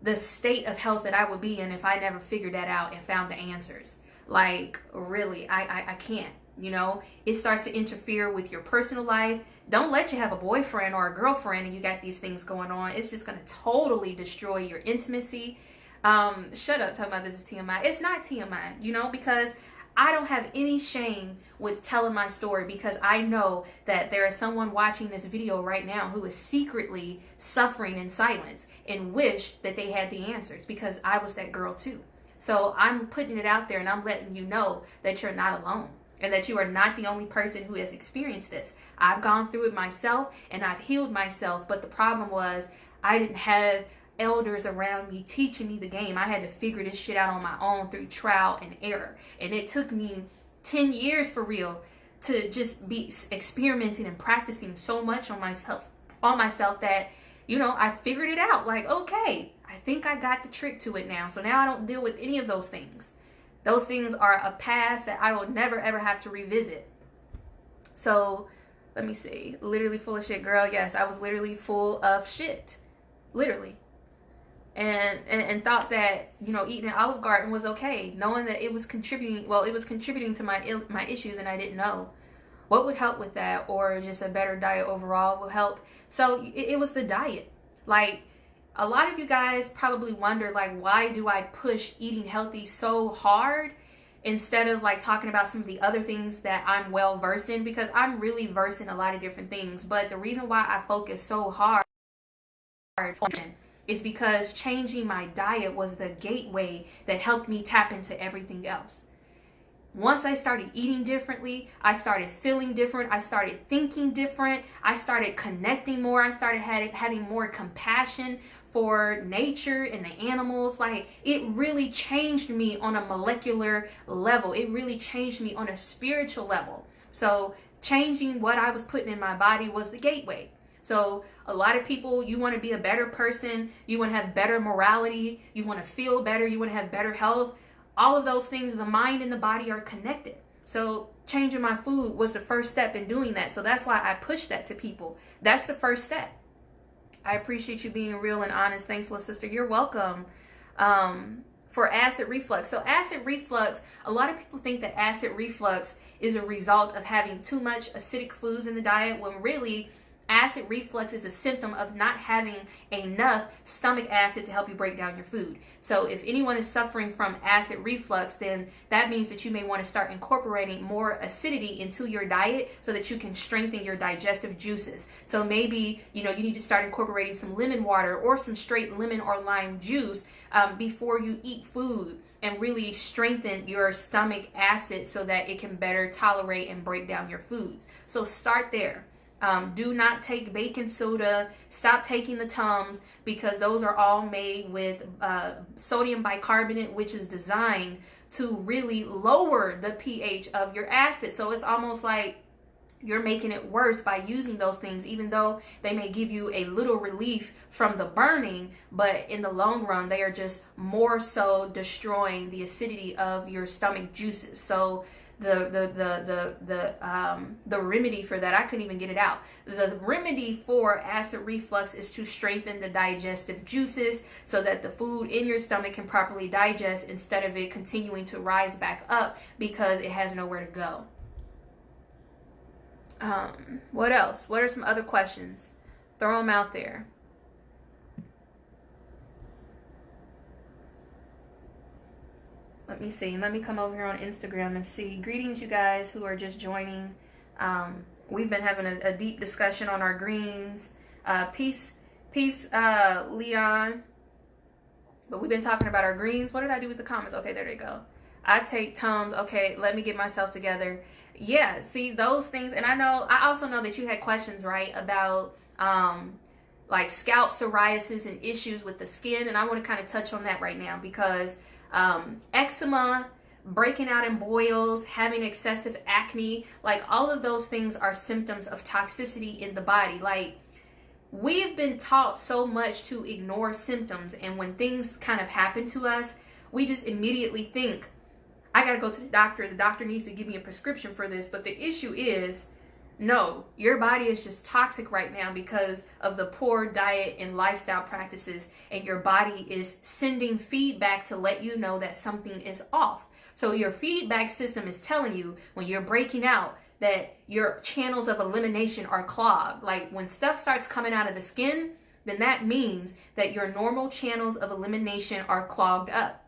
the state of health that I would be in if I never figured that out and found the answers. Like, really, I can't. You know, it starts to interfere with your personal life. Don't let you have a boyfriend or a girlfriend and you got these things going on. It's just going to totally destroy your intimacy. Shut up talking about this is TMI. It's not TMI, you know, because I don't have any shame with telling my story, because I know that there is someone watching this video right now who is secretly suffering in silence and wish that they had the answers, because I was that girl too. So I'm putting it out there and I'm letting you know that you're not alone and that you are not the only person who has experienced this. I've gone through it myself and I've healed myself, but the problem was I didn't have elders around me teaching me the game. I had to figure this shit out on my own through trial and error. And it took me 10 years for real to just be experimenting and practicing so much on myself that, you know, I figured it out. Like, okay, I think I got the trick to it now. So now I don't deal with any of those things. Those things are a past that I will never ever have to revisit. So let me see. Literally full of shit, girl. Yes, I was literally full of shit. Literally. And thought that, you know, eating at Olive Garden was okay, knowing that it was contributing, well, it was contributing to my issues, and I didn't know. What would help with that, or just a better diet overall will help. So it was the diet. Like, a lot of you guys probably wonder, like, why do I push eating healthy so hard instead of like talking about some of the other things that I'm well versed in? Because I'm really versed in a lot of different things, but the reason why I focus so hard on is because changing my diet was the gateway that helped me tap into everything else. Once I started eating differently, I started feeling different, I started thinking different, I started connecting more, I started having more compassion for nature and the animals. Like, it really changed me on a molecular level. It really changed me on a spiritual level. So changing what I was putting in my body was the gateway. So a lot of people, you want to be a better person, you want to have better morality, you want to feel better, you want to have better health. All of those things, the mind and the body are connected. So changing my food was the first step in doing that. So that's why I push that to people. That's the first step. I appreciate you being real and honest. Thanks, little sister. You're welcome. for acid reflux. So acid reflux, a lot of people think that acid reflux is a result of having too much acidic foods in the diet, when really acid reflux is a symptom of not having enough stomach acid to help you break down your food. So if anyone is suffering from acid reflux, then that means that you may want to start incorporating more acidity into your diet so that you can strengthen your digestive juices. So maybe, you need to start incorporating some lemon water or some straight lemon or lime juice before you eat food, and really strengthen your stomach acid so that it can better tolerate and break down your foods. So start there. Do not take baking soda. Stop taking the Tums, because those are all made with sodium bicarbonate, which is designed to really lower the pH of your acid. So it's almost like you're making it worse by using those things, even though they may give you a little relief from the burning, but in the long run, they are just more so destroying the acidity of your stomach juices. So the remedy for that, I couldn't even get it out. The remedy for acid reflux is to strengthen the digestive juices so that the food in your stomach can properly digest, instead of it continuing to rise back up because it has nowhere to go. What else? What are some other questions? Throw them out there. Let me see. Let me come over here on Instagram and see. Greetings, you guys who are just joining. We've been having a deep discussion on our greens. Peace, Leon. But we've been talking about our greens. What did I do with the comments? Okay, there they go. I take Tums. Okay, let me get myself together. Yeah, see those things. And I also know that you had questions, right, about like scalp psoriasis and issues with the skin. And I want to kind of touch on that right now, because eczema, breaking out in boils, having excessive acne, like all of those things are symptoms of toxicity in the body. Like, we've been taught so much to ignore symptoms, and when things kind of happen to us, we just immediately think, I gotta go to the doctor needs to give me a prescription for this. But the issue is, no, your body is just toxic right now because of the poor diet and lifestyle practices, and your body is sending feedback to let you know that something is off. So your feedback system is telling you when you're breaking out that your channels of elimination are clogged. Like, when stuff starts coming out of the skin, then that means that your normal channels of elimination are clogged up.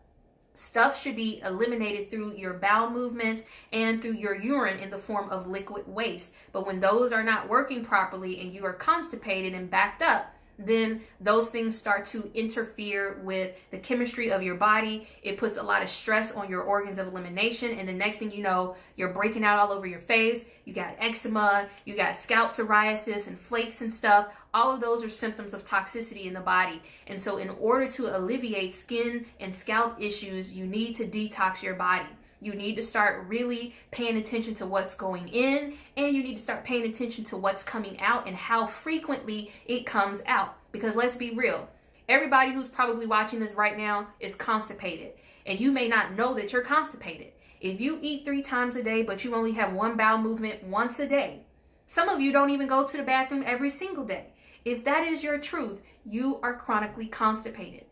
Stuff should be eliminated through your bowel movements and through your urine in the form of liquid waste. But when those are not working properly and you are constipated and backed up, then those things start to interfere with the chemistry of your body. It puts a lot of stress on your organs of elimination, and the next thing you know, you're breaking out all over your face. You got eczema, you got scalp psoriasis and flakes and stuff. All of those are symptoms of toxicity in the body. And so in order to alleviate skin and scalp issues, you need to detox your body. You need to start really paying attention to what's going in, and you need to start paying attention to what's coming out and how frequently it comes out. Because let's be real, everybody who's probably watching this right now is constipated, and you may not know that you're constipated. If you eat 3 times a day, but you only have one bowel movement once a day, some of you don't even go to the bathroom every single day. If that is your truth, you are chronically constipated.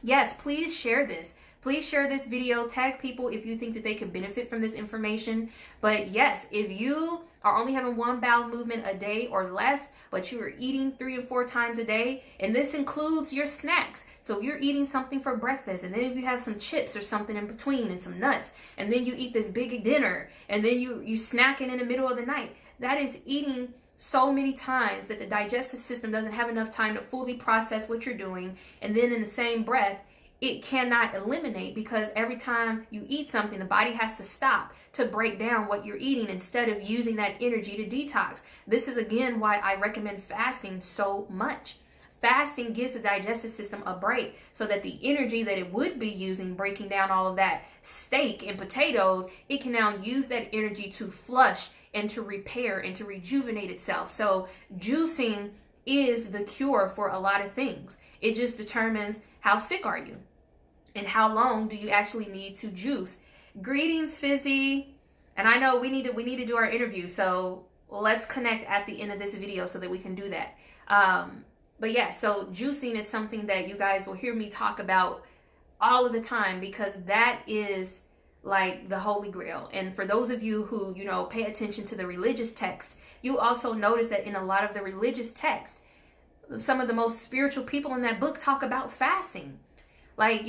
Yes, please share this. Please share this video, tag people if you think that they could benefit from this information. But yes, if you are only having one bowel movement a day or less, but you are eating 3 and 4 times a day, and this includes your snacks. So if you're eating something for breakfast, and then if you have some chips or something in between and some nuts, and then you eat this big dinner, and then you snacking in the middle of the night, that is eating so many times that the digestive system doesn't have enough time to fully process what you're doing. And then in the same breath, it cannot eliminate, because every time you eat something, the body has to stop to break down what you're eating instead of using that energy to detox. This is again why I recommend fasting so much. Fasting gives the digestive system a break so that the energy that it would be using breaking down all of that steak and potatoes, it can now use that energy to flush and to repair and to rejuvenate itself. So juicing is the cure for a lot of things. It just determines how sick are you and how long do you actually need to juice. Greetings, Fizzy. And I know we need to do our interview, so let's connect at the end of this video so that we can do that. But yeah, so juicing is something that you guys will hear me talk about all of the time, because that is like the Holy Grail. And for those of you who, pay attention to the religious text, you also notice that in a lot of the religious text, some of the most spiritual people in that book talk about fasting. Like,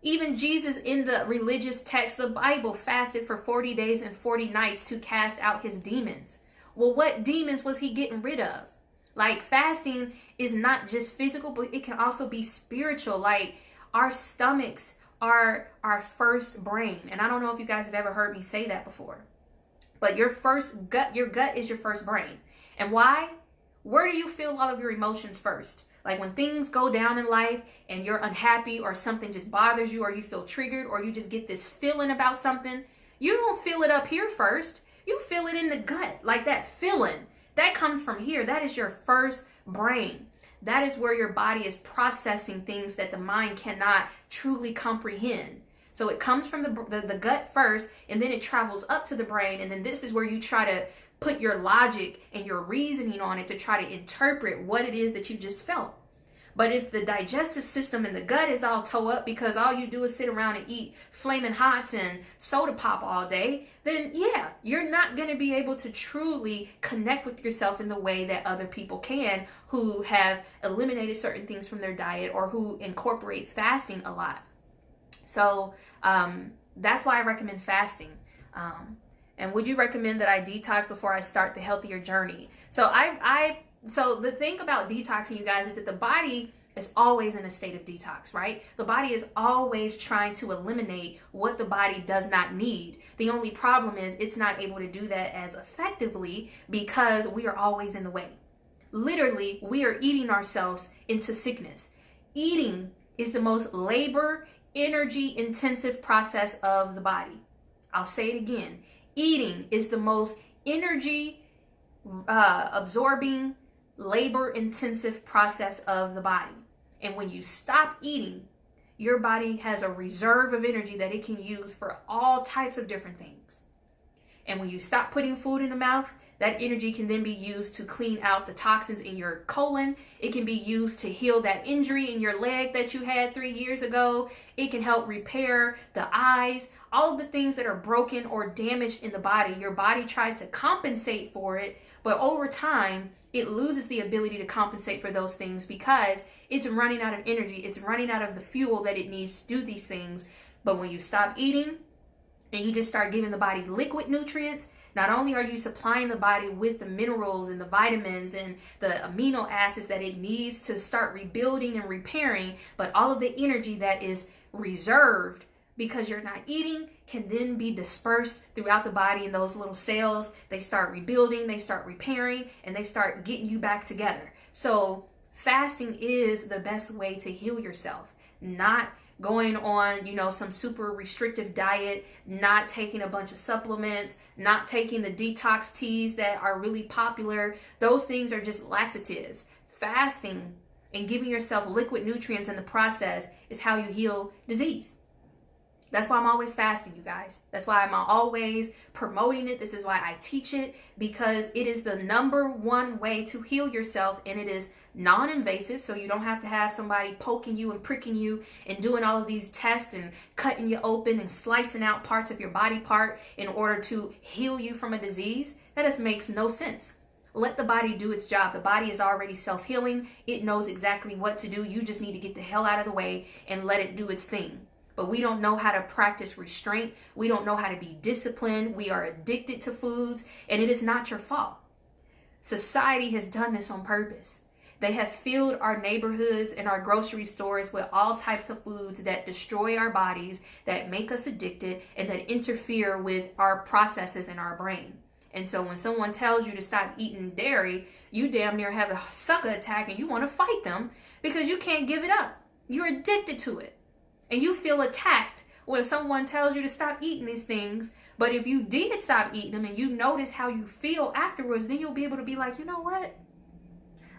even Jesus in the religious text, the Bible, fasted for 40 days and 40 nights to cast out his demons. Well, what demons was he getting rid of? Like, fasting is not just physical, but it can also be spiritual. Like, our stomachs are our first brain. And I don't know if you guys have ever heard me say that before, but your gut is your first brain. And why? Where do you feel all of your emotions first? Like when things go down in life and you're unhappy, or something just bothers you, or you feel triggered, or you just get this feeling about something, you don't feel it up here first. You feel it in the gut. Like that feeling that comes from here. That is your first brain. That is where your body is processing things that the mind cannot truly comprehend. So it comes from the gut first, and then it travels up to the brain. And then this is where you try to put your logic and your reasoning on it to try to interpret what it is that you just felt. But if the digestive system in the gut is all toe up because all you do is sit around and eat Flamin' Hots and soda pop all day, then yeah, you're not going to be able to truly connect with yourself in the way that other people can, who have eliminated certain things from their diet or who incorporate fasting a lot. So that's why I recommend fasting. And would you recommend that I detox before I start the healthier journey? So the thing about detoxing, you guys, is that the body is always in a state of detox, right? The body is always trying to eliminate what the body does not need. The only problem is it's not able to do that as effectively because we are always in the way. Literally, we are eating ourselves into sickness. Eating is the most labor, energy intensive process of the body. I'll say it again. Eating is the most energy absorbing, labor intensive process of the body. And when you stop eating, your body has a reserve of energy that it can use for all types of different things. And when you stop putting food in the mouth, that energy can then be used to clean out the toxins in your colon. It can be used to heal that injury in your leg that you had 3 years ago. It can help repair the eyes, all of the things that are broken or damaged in the body. Your body tries to compensate for it, but over time, it loses the ability to compensate for those things because it's running out of energy. It's running out of the fuel that it needs to do these things. But when you stop eating and you just start giving the body liquid nutrients, not only are you supplying the body with the minerals and the vitamins and the amino acids that it needs to start rebuilding and repairing, but all of the energy that is reserved because you're not eating can then be dispersed throughout the body, and those little cells, they start rebuilding, they start repairing, and they start getting you back together. So fasting is the best way to heal yourself, not going on, some super restrictive diet, not taking a bunch of supplements, not taking the detox teas that are really popular. Those things are just laxatives. Fasting and giving yourself liquid nutrients in the process is how you heal disease. That's why I'm always fasting, you guys. That's why I'm always promoting it. This is why I teach it, because it is the number one way to heal yourself, and it is non-invasive, so you don't have to have somebody poking you and pricking you and doing all of these tests and cutting you open and slicing out parts of your body part in order to heal you from a disease. That just makes no sense. Let the body do its job. The body is already self-healing. It knows exactly what to do. You just need to get the hell out of the way and let it do its thing. But we don't know how to practice restraint. We don't know how to be disciplined. We are addicted to foods, and it is not your fault. Society has done this on purpose. They have filled our neighborhoods and our grocery stores with all types of foods that destroy our bodies, that make us addicted, and that interfere with our processes in our brain. And so when someone tells you to stop eating dairy, you damn near have a sucker attack and you want to fight them because you can't give it up. You're addicted to it. And you feel attacked when someone tells you to stop eating these things. But if you did stop eating them and you notice how you feel afterwards, then you'll be able to be like, you know what?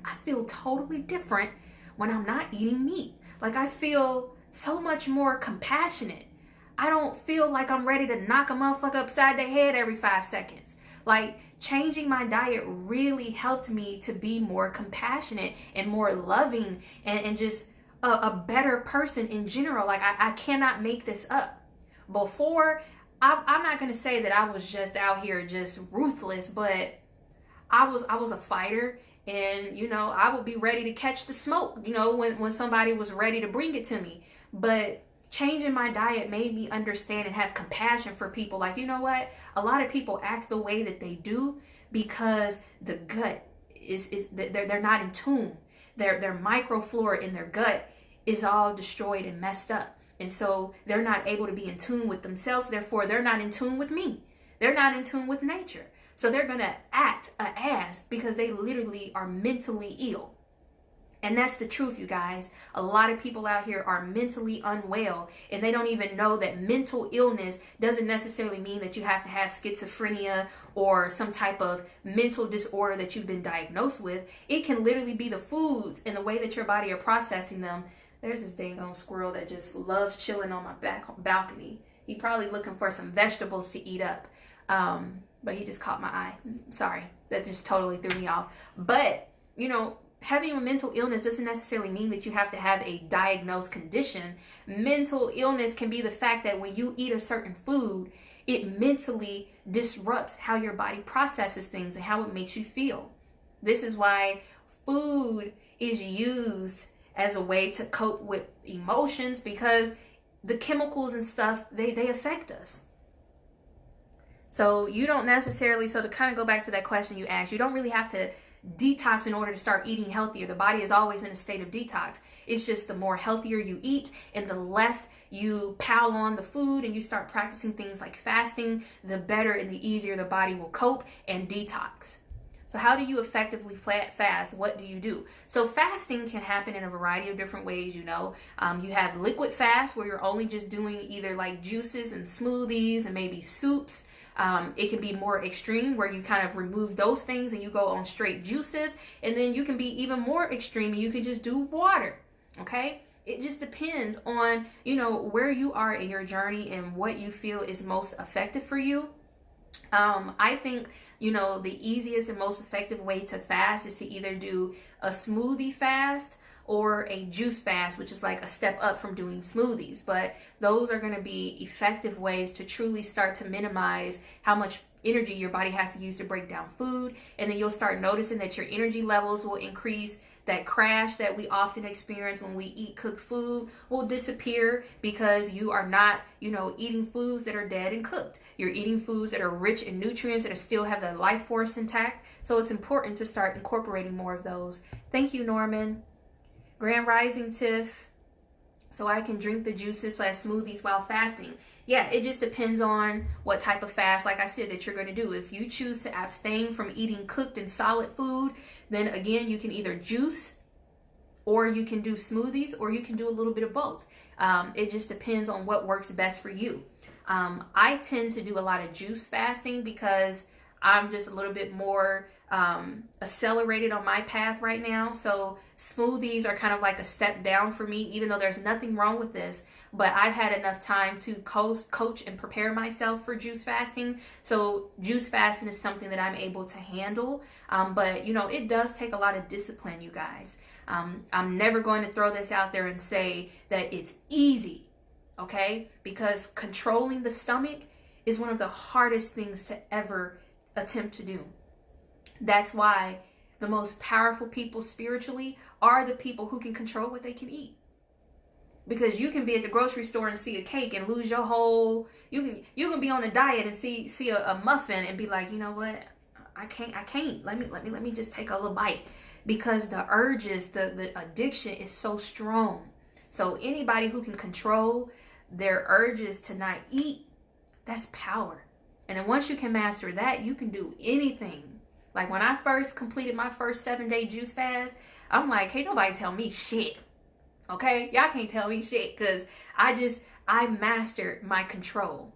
I feel totally different when I'm not eating meat. Like, I feel so much more compassionate. I don't feel like I'm ready to knock a motherfucker upside the head every 5 seconds. Like, changing my diet really helped me to be more compassionate and more loving and just a better person in general. Like I cannot make this up. Before, I'm not going to say that I was just out here just ruthless, but I was a fighter, and you know, I would be ready to catch the smoke, you know, when somebody was ready to bring it to me. But changing my diet made me understand and have compassion for people. Like, you know what? A lot of people act the way that they do because the gut is they're not in tune. Their microflora in their gut is all destroyed and messed up. And so they're not able to be in tune with themselves. Therefore, they're not in tune with me. They're not in tune with nature. So they're going to act an ass because they literally are mentally ill. And that's the truth, you guys. A lot of people out here are mentally unwell, and they don't even know that mental illness doesn't necessarily mean that you have to have schizophrenia or some type of mental disorder that you've been diagnosed with. It can literally be the foods and the way that your body are processing them. There's this dang on squirrel that just loves chilling on my back balcony. He probably looking for some vegetables to eat up. But he just caught my eye. Sorry, that just totally threw me off. But, you know, having a mental illness doesn't necessarily mean that you have to have a diagnosed condition. Mental illness can be the fact that when you eat a certain food, it mentally disrupts how your body processes things and how it makes you feel. This is why food is used as a way to cope with emotions, because the chemicals and stuff, they affect us. So you don't necessarily, so to kind of go back to that question you asked, you don't really have to detox in order to start eating healthier. The body is always in a state of detox. It's just the more healthier you eat and the less you pile on the food and you start practicing things like fasting, the better and the easier the body will cope and detox. So how do you effectively fast? What do you do? So fasting can happen in a variety of different ways, you know. You have liquid fast, where you're only just doing either like juices and smoothies and maybe soups. It can be more extreme, where you kind of remove those things and you go on straight juices. And then you can be even more extreme and you can just do water, okay? It just depends on, you know, where you are in your journey and what you feel is most effective for you. I think, you know, the easiest and most effective way to fast is to either do a smoothie fast or a juice fast, which is like a step up from doing smoothies. But those are going to be effective ways to truly start to minimize how much energy your body has to use to break down food. And then you'll start noticing that your energy levels will increase. That crash that we often experience when we eat cooked food will disappear, because you are not, you know, eating foods that are dead and cooked. You're eating foods that are rich in nutrients, that are still have the life force intact. So it's important to start incorporating more of those. Thank you, Norman. Grand Rising Tiff. So I can drink the juices / smoothies while fasting. Yeah, it just depends on what type of fast, like I said, that you're going to do. If you choose to abstain from eating cooked and solid food, then again, you can either juice, or you can do smoothies, or you can do a little bit of both. It just depends on what works best for you. I tend to do a lot of juice fasting because I'm just a little bit more accelerated on my path right now. So smoothies are kind of like a step down for me, even though there's nothing wrong with this. But I've had enough time to coach and prepare myself for juice fasting. So juice fasting is something that I'm able to handle. But, you know, it does take a lot of discipline, you guys. I'm never going to throw this out there and say that it's easy, okay? Because controlling the stomach is one of the hardest things to ever attempt to do. That's why the most powerful people spiritually are the people who can control what they can eat. Because you can be at the grocery store and see a cake and lose your whole, you can be on a diet and see a muffin and be like, you know what, I can't. Let me just take a little bite. Because the urges, the addiction is so strong. So anybody who can control their urges to not eat, that's power. And then once you can master that, you can do anything. Like when I first completed my first 7-day juice fast, I'm like, hey, nobody tell me shit. Okay? Y'all can't tell me shit, because I mastered my control.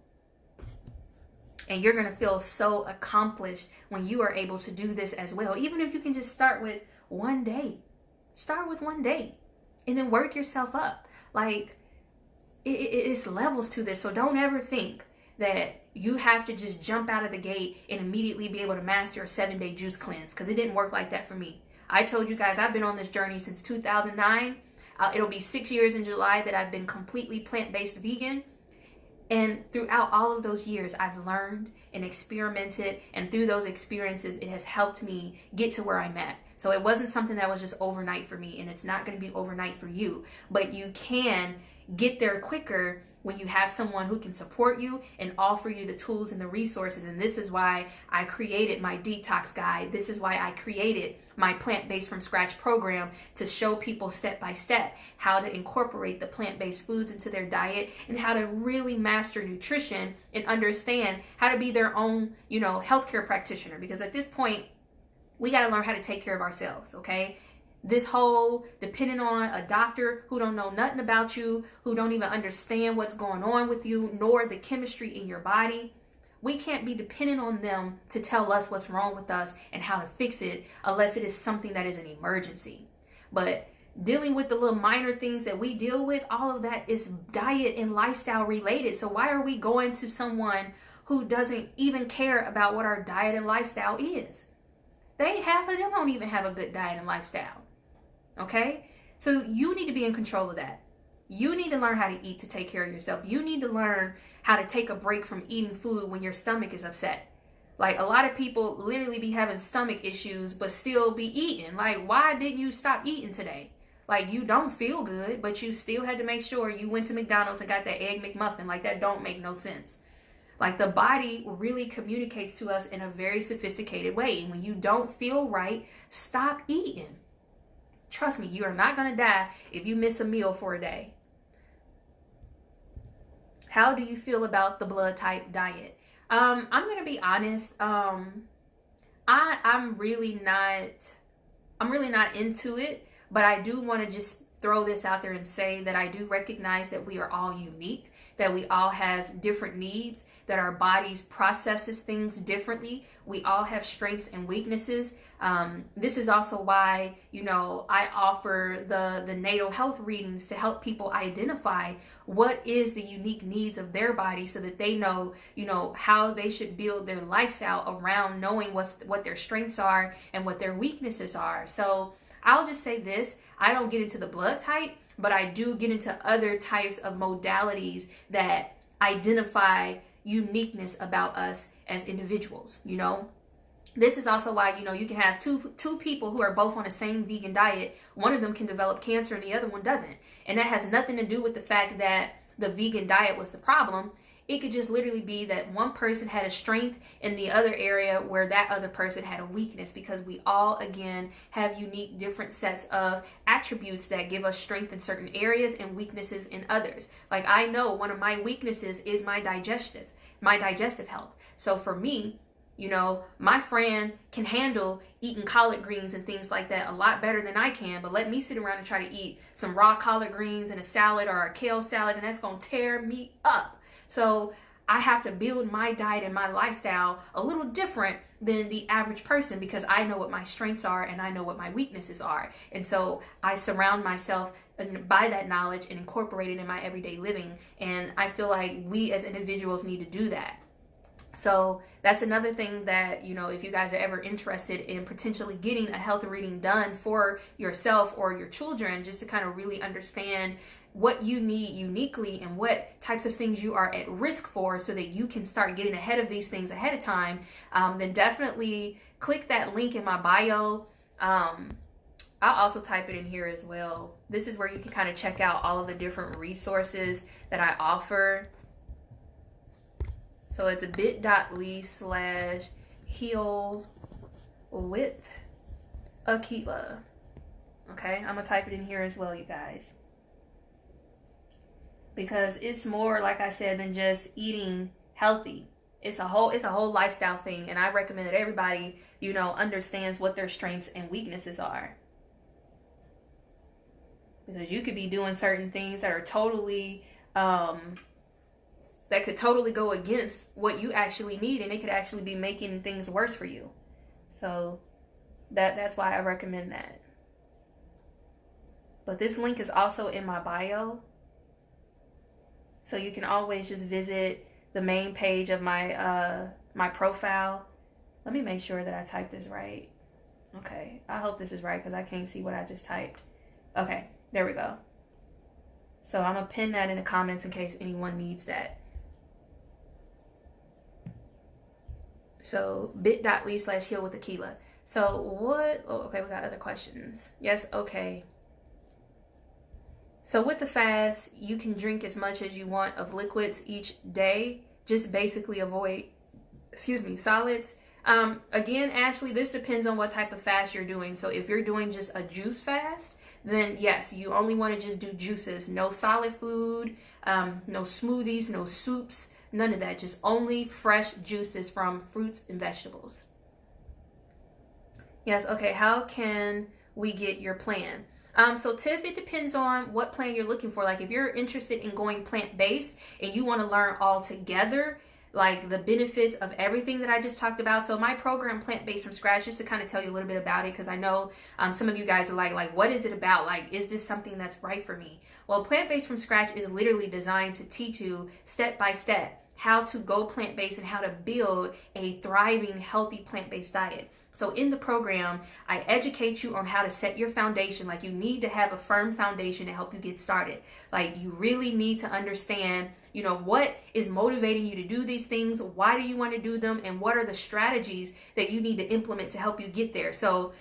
And you're going to feel so accomplished when you are able to do this as well. Even if you can just start with one day. Start with one day. And then work yourself up. Like, it's levels to this. So don't ever think that you have to just jump out of the gate and immediately be able to master a 7-day juice cleanse, because it didn't work like that for me. I told you guys I've been on this journey since 2009. It'll be 6 years in July that I've been completely plant-based vegan. And throughout all of those years, I've learned and experimented, and through those experiences, it has helped me get to where I'm at. So it wasn't something that was just overnight for me, and it's not going to be overnight for you. But you can get there quicker when you have someone who can support you and offer you the tools and the resources. And this is why I created my detox guide. This is why I created my plant-based from scratch program, to show people step by step how to incorporate the plant-based foods into their diet, and how to really master nutrition and understand how to be their own, healthcare practitioner. Because at this point, we got to learn how to take care of ourselves, okay? This whole depending on a doctor who don't know nothing about you, who don't even understand what's going on with you, nor the chemistry in your body. We can't be dependent on them to tell us what's wrong with us and how to fix it, unless it is something that is an emergency. But dealing with the little minor things that we deal with, all of that is diet and lifestyle related. So why are we going to someone who doesn't even care about what our diet and lifestyle is? Half of them don't even have a good diet and lifestyle. Okay? So you need to be in control of that. You need to learn how to eat to take care of yourself. You need to learn how to take a break from eating food when your stomach is upset. Like, a lot of people literally be having stomach issues but still be eating. Like, why didn't you stop eating today? Like, you don't feel good, but you still had to make sure you went to McDonald's and got that Egg McMuffin. Like, that don't make no sense. Like, the body really communicates to us in a very sophisticated way. And when you don't feel right, stop eating. Trust me, you are not going to die if you miss a meal for a day. How do you feel about the blood type diet? I'm going to be honest. I'm really not into it, but I do want to just throw this out there and say that I do recognize that we are all unique, that we all have different needs, that our bodies processes things differently. We all have strengths and weaknesses. This is also why, I offer the natal health readings to help people identify what is the unique needs of their body, so that they know, how they should build their lifestyle around knowing what their strengths are and what their weaknesses are. So I'll just say this: I don't get into the blood type, but I do get into other types of modalities that identify uniqueness about us as individuals. This is also why, you can have two people who are both on the same vegan diet. One of them can develop cancer and the other one doesn't. And that has nothing to do with the fact that the vegan diet was the problem. It could just literally be that one person had a strength in the other area where that other person had a weakness, because we all, again, have unique different sets of attributes that give us strength in certain areas and weaknesses in others. Like, I know one of my weaknesses is my digestive health. So for me, my friend can handle eating collard greens and things like that a lot better than I can, but let me sit around and try to eat some raw collard greens and a salad or a kale salad, and that's going to tear me up. So I have to build my diet and my lifestyle a little different than the average person, because I know what my strengths are and I know what my weaknesses are. And so I surround myself by that knowledge and incorporate it in my everyday living. And I feel like we as individuals need to do that. So that's another thing that, if you guys are ever interested in potentially getting a health reading done for yourself or your children, just to kind of really understand what you need uniquely and what types of things you are at risk for, so that you can start getting ahead of these things ahead of time, then definitely click that link in my bio. I'll also type it in here as well. This is where you can kind of check out all of the different resources that I offer. So it's bit.ly/heal with Akila. Okay, I'm gonna type it in here as well, you guys, because it's more, like I said, than just eating healthy. It's a whole lifestyle thing, and I recommend that everybody, understands what their strengths and weaknesses are. Because you could be doing certain things that are totally that could totally go against what you actually need, and it could actually be making things worse for you. So that's why I recommend that. But this link is also in my bio, so you can always just visit the main page of my my profile. Let me make sure that I typed this right. Okay, I hope this is right, because I can't see what I just typed. Okay, there we go. So I'm going to pin that in the comments in case anyone needs that. So bit.ly/heal with Akila. So what? Oh, okay, we got other questions. Yes, okay. So with the fast, you can drink as much as you want of liquids each day. Just basically avoid, solids. Again, Ashley, this depends on what type of fast you're doing. So if you're doing just a juice fast, then yes, you only want to just do juices. No solid food, no smoothies, no soups, none of that. Just only fresh juices from fruits and vegetables. Yes, okay, how can we get your plan? So Tiff, it depends on what plan you're looking for. Like if you're interested in going plant-based and you want to learn all together, like the benefits of everything that I just talked about. So my program, Plant-Based from Scratch, just to kind of tell you a little bit about it, because I know some of you guys are like, what is it about? Like, is this something that's right for me? Well, Plant-Based from Scratch is literally designed to teach you step by step how to go plant-based and how to build a thriving, healthy plant-based diet. So in the program, I educate you on how to set your foundation. Like you need to have a firm foundation to help you get started. Like you really need to understand, what is motivating you to do these things? Why do you want to do them? And what are the strategies that you need to implement to help you get there? So,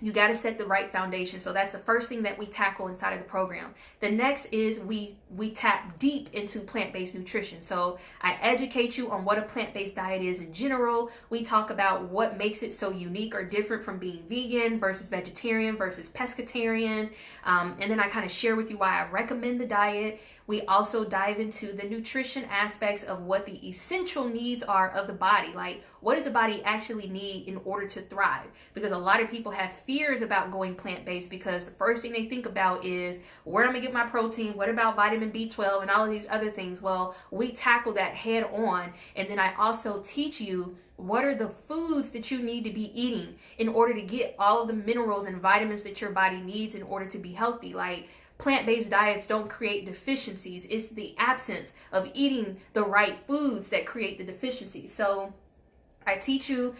you got to set the right foundation. So that's the first thing that we tackle inside of the program. The next is we tap deep into plant-based nutrition. So I educate you on what a plant-based diet is in general. We talk about what makes it so unique or different from being vegan versus vegetarian versus pescatarian. And then I kind of share with you why I recommend the diet. We also dive into the nutrition aspects of what the essential needs are of the body. Like, what does the body actually need in order to thrive? Because a lot of people have fears about going plant-based because the first thing they think about is, where am I going to get my protein? What about vitamin B12 and all of these other things? Well, we tackle that head on. And then I also teach you what are the foods that you need to be eating in order to get all of the minerals and vitamins that your body needs in order to be healthy. Like, plant-based diets don't create deficiencies. It's the absence of eating the right foods that create the deficiencies. So I teach you,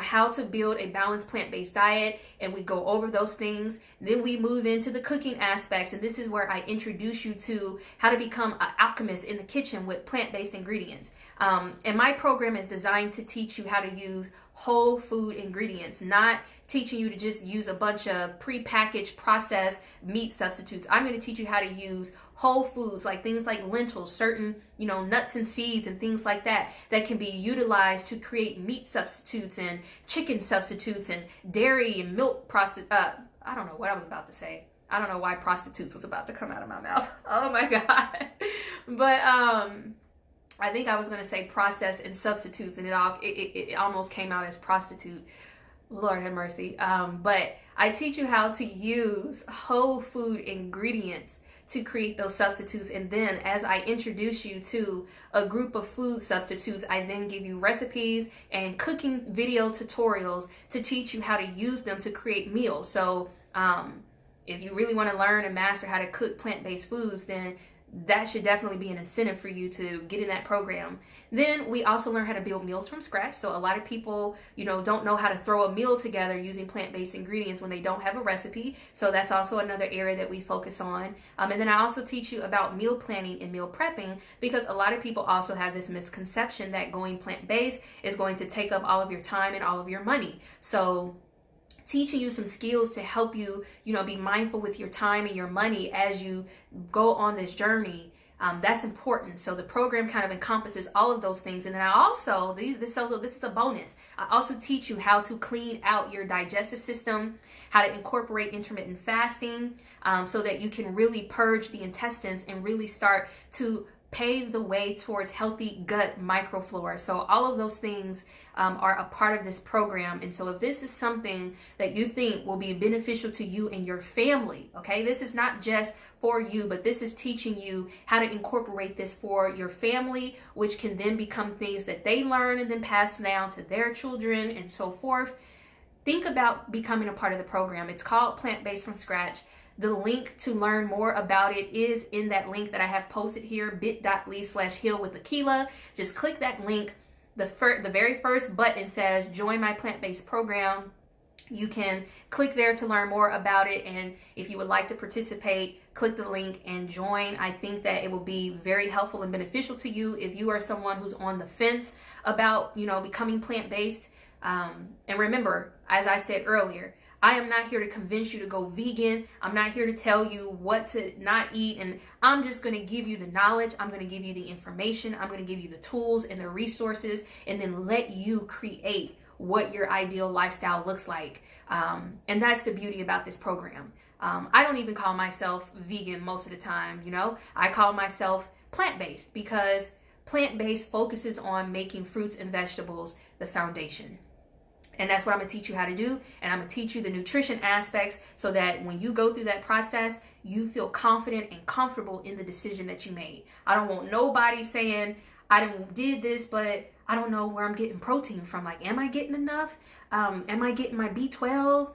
how to build a balanced plant-based diet, and we go over those things. Then we move into the cooking aspects, and this is where I introduce you to how to become an alchemist in the kitchen with plant-based ingredients. And my program is designed to teach you how to use whole food ingredients, not teaching you to just use a bunch of prepackaged processed meat substitutes. I'm going to teach you how to use whole foods, like things like lentils, certain, nuts and seeds and things like that can be utilized to create meat substitutes and chicken substitutes and dairy and milk I don't know what I was about to say. I don't know why prostitutes was about to come out of my mouth. Oh my God. But I think I was going to say process and substitutes, and it almost came out as prostitute. Lord have mercy. But I teach you how to use whole food ingredients to create those substitutes. And then as I introduce you to a group of food substitutes, I then give you recipes and cooking video tutorials to teach you how to use them to create meals. So if you really want to learn and master how to cook plant-based foods, then that should definitely be an incentive for you to get in that program. Then we also learn how to build meals from scratch. So a lot of people, don't know how to throw a meal together using plant-based ingredients when they don't have a recipe. So that's also another area that we focus on. And then I also teach you about meal planning and meal prepping, because a lot of people also have this misconception that going plant-based is going to take up all of your time and all of your money. So teaching you some skills to help you, be mindful with your time and your money as you go on this journey. That's important. So the program kind of encompasses all of those things. And then I also, this is a bonus. I also teach you how to clean out your digestive system, how to incorporate intermittent fasting, so that you can really purge the intestines and really start to pave the way towards healthy gut microflora. So all of those things are a part of this program. And so if this is something that you think will be beneficial to you and your family, okay, this is not just for you, but this is teaching you how to incorporate this for your family, which can then become things that they learn and then pass down to their children and so forth. Think about becoming a part of the program. It's called Plant-Based from Scratch. The link to learn more about it is in that link that I have posted here, bit.ly/heal with Akila. Just click that link. The very first button says join my plant-based program. You can click there to learn more about it, and if you would like to participate, click the link and join. I think that it will be very helpful and beneficial to you if you are someone who's on the fence about, becoming plant-based. And remember, as I said earlier, I am not here to convince you to go vegan. I'm not here to tell you what to not eat, and I'm just going to give you the knowledge. I'm going to give you the information. I'm going to give you the tools and the resources, and then let you create what your ideal lifestyle looks like. And that's the beauty about this program. I don't even call myself vegan most of the time, I call myself plant-based, because plant-based focuses on making fruits and vegetables the foundation. And that's what I'm going to teach you how to do. And I'm going to teach you the nutrition aspects so that when you go through that process, you feel confident and comfortable in the decision that you made. I don't want nobody saying, I did this, but I don't know where I'm getting protein from. Like, am I getting enough? Am I getting my B12?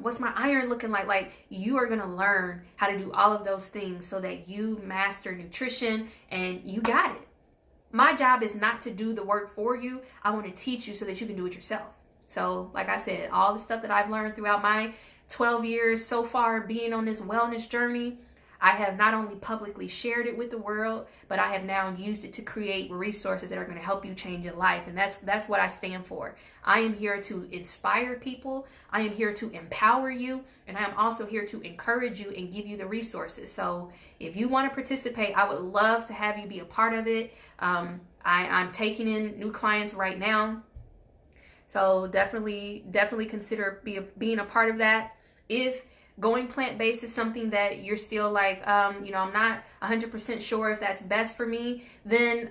What's my iron looking like? Like, you are going to learn how to do all of those things so that you master nutrition and you got it. My job is not to do the work for you. I want to teach you so that you can do it yourself. So, like I said, all the stuff that I've learned throughout my 12 years so far being on this wellness journey, I have not only publicly shared it with the world, but I have now used it to create resources that are going to help you change your life. And that's what I stand for. I am here to inspire people. I am here to empower you. And I am also here to encourage you and give you the resources. So if you want to participate, I would love to have you be a part of it. I'm taking in new clients right now. So definitely consider being a part of that. If going plant-based is something that you're still like, I'm not 100% sure if that's best for me, then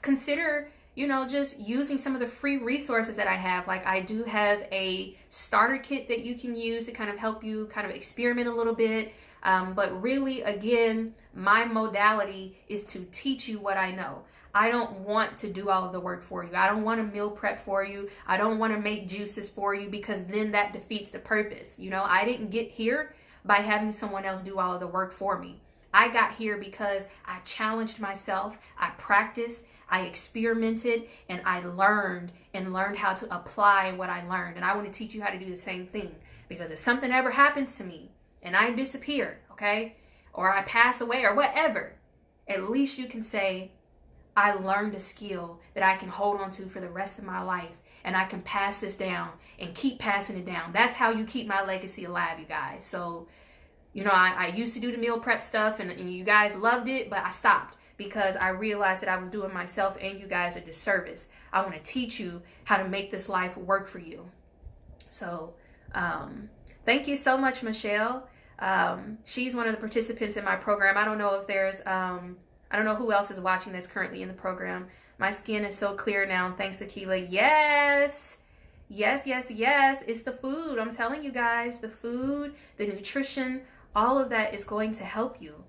consider, just using some of the free resources that I have. Like, I do have a starter kit that you can use to kind of help you kind of experiment a little bit. But really, again, my modality is to teach you what I know. I don't want to do all of the work for you. I don't want to meal prep for you. I don't want to make juices for you, because then that defeats the purpose. I didn't get here by having someone else do all of the work for me. I got here because I challenged myself, I practiced, I experimented, and I learned how to apply what I learned. And I want to teach you how to do the same thing, because if something ever happens to me and I disappear, okay, or I pass away or whatever, at least you can say, I learned a skill that I can hold on to for the rest of my life, and I can pass this down and keep passing it down. That's how you keep my legacy alive, you guys. So, I used to do the meal prep stuff, and you guys loved it, but I stopped because I realized that I was doing myself and you guys a disservice. I want to teach you how to make this life work for you. So, thank you so much, Michelle. She's one of the participants in my program. I don't know if there's... I don't know who else is watching that's currently in the program. My skin is so clear now, thanks, Akila. Yes. It's the food. I'm telling you guys, the food, the nutrition, all of that is going to help you.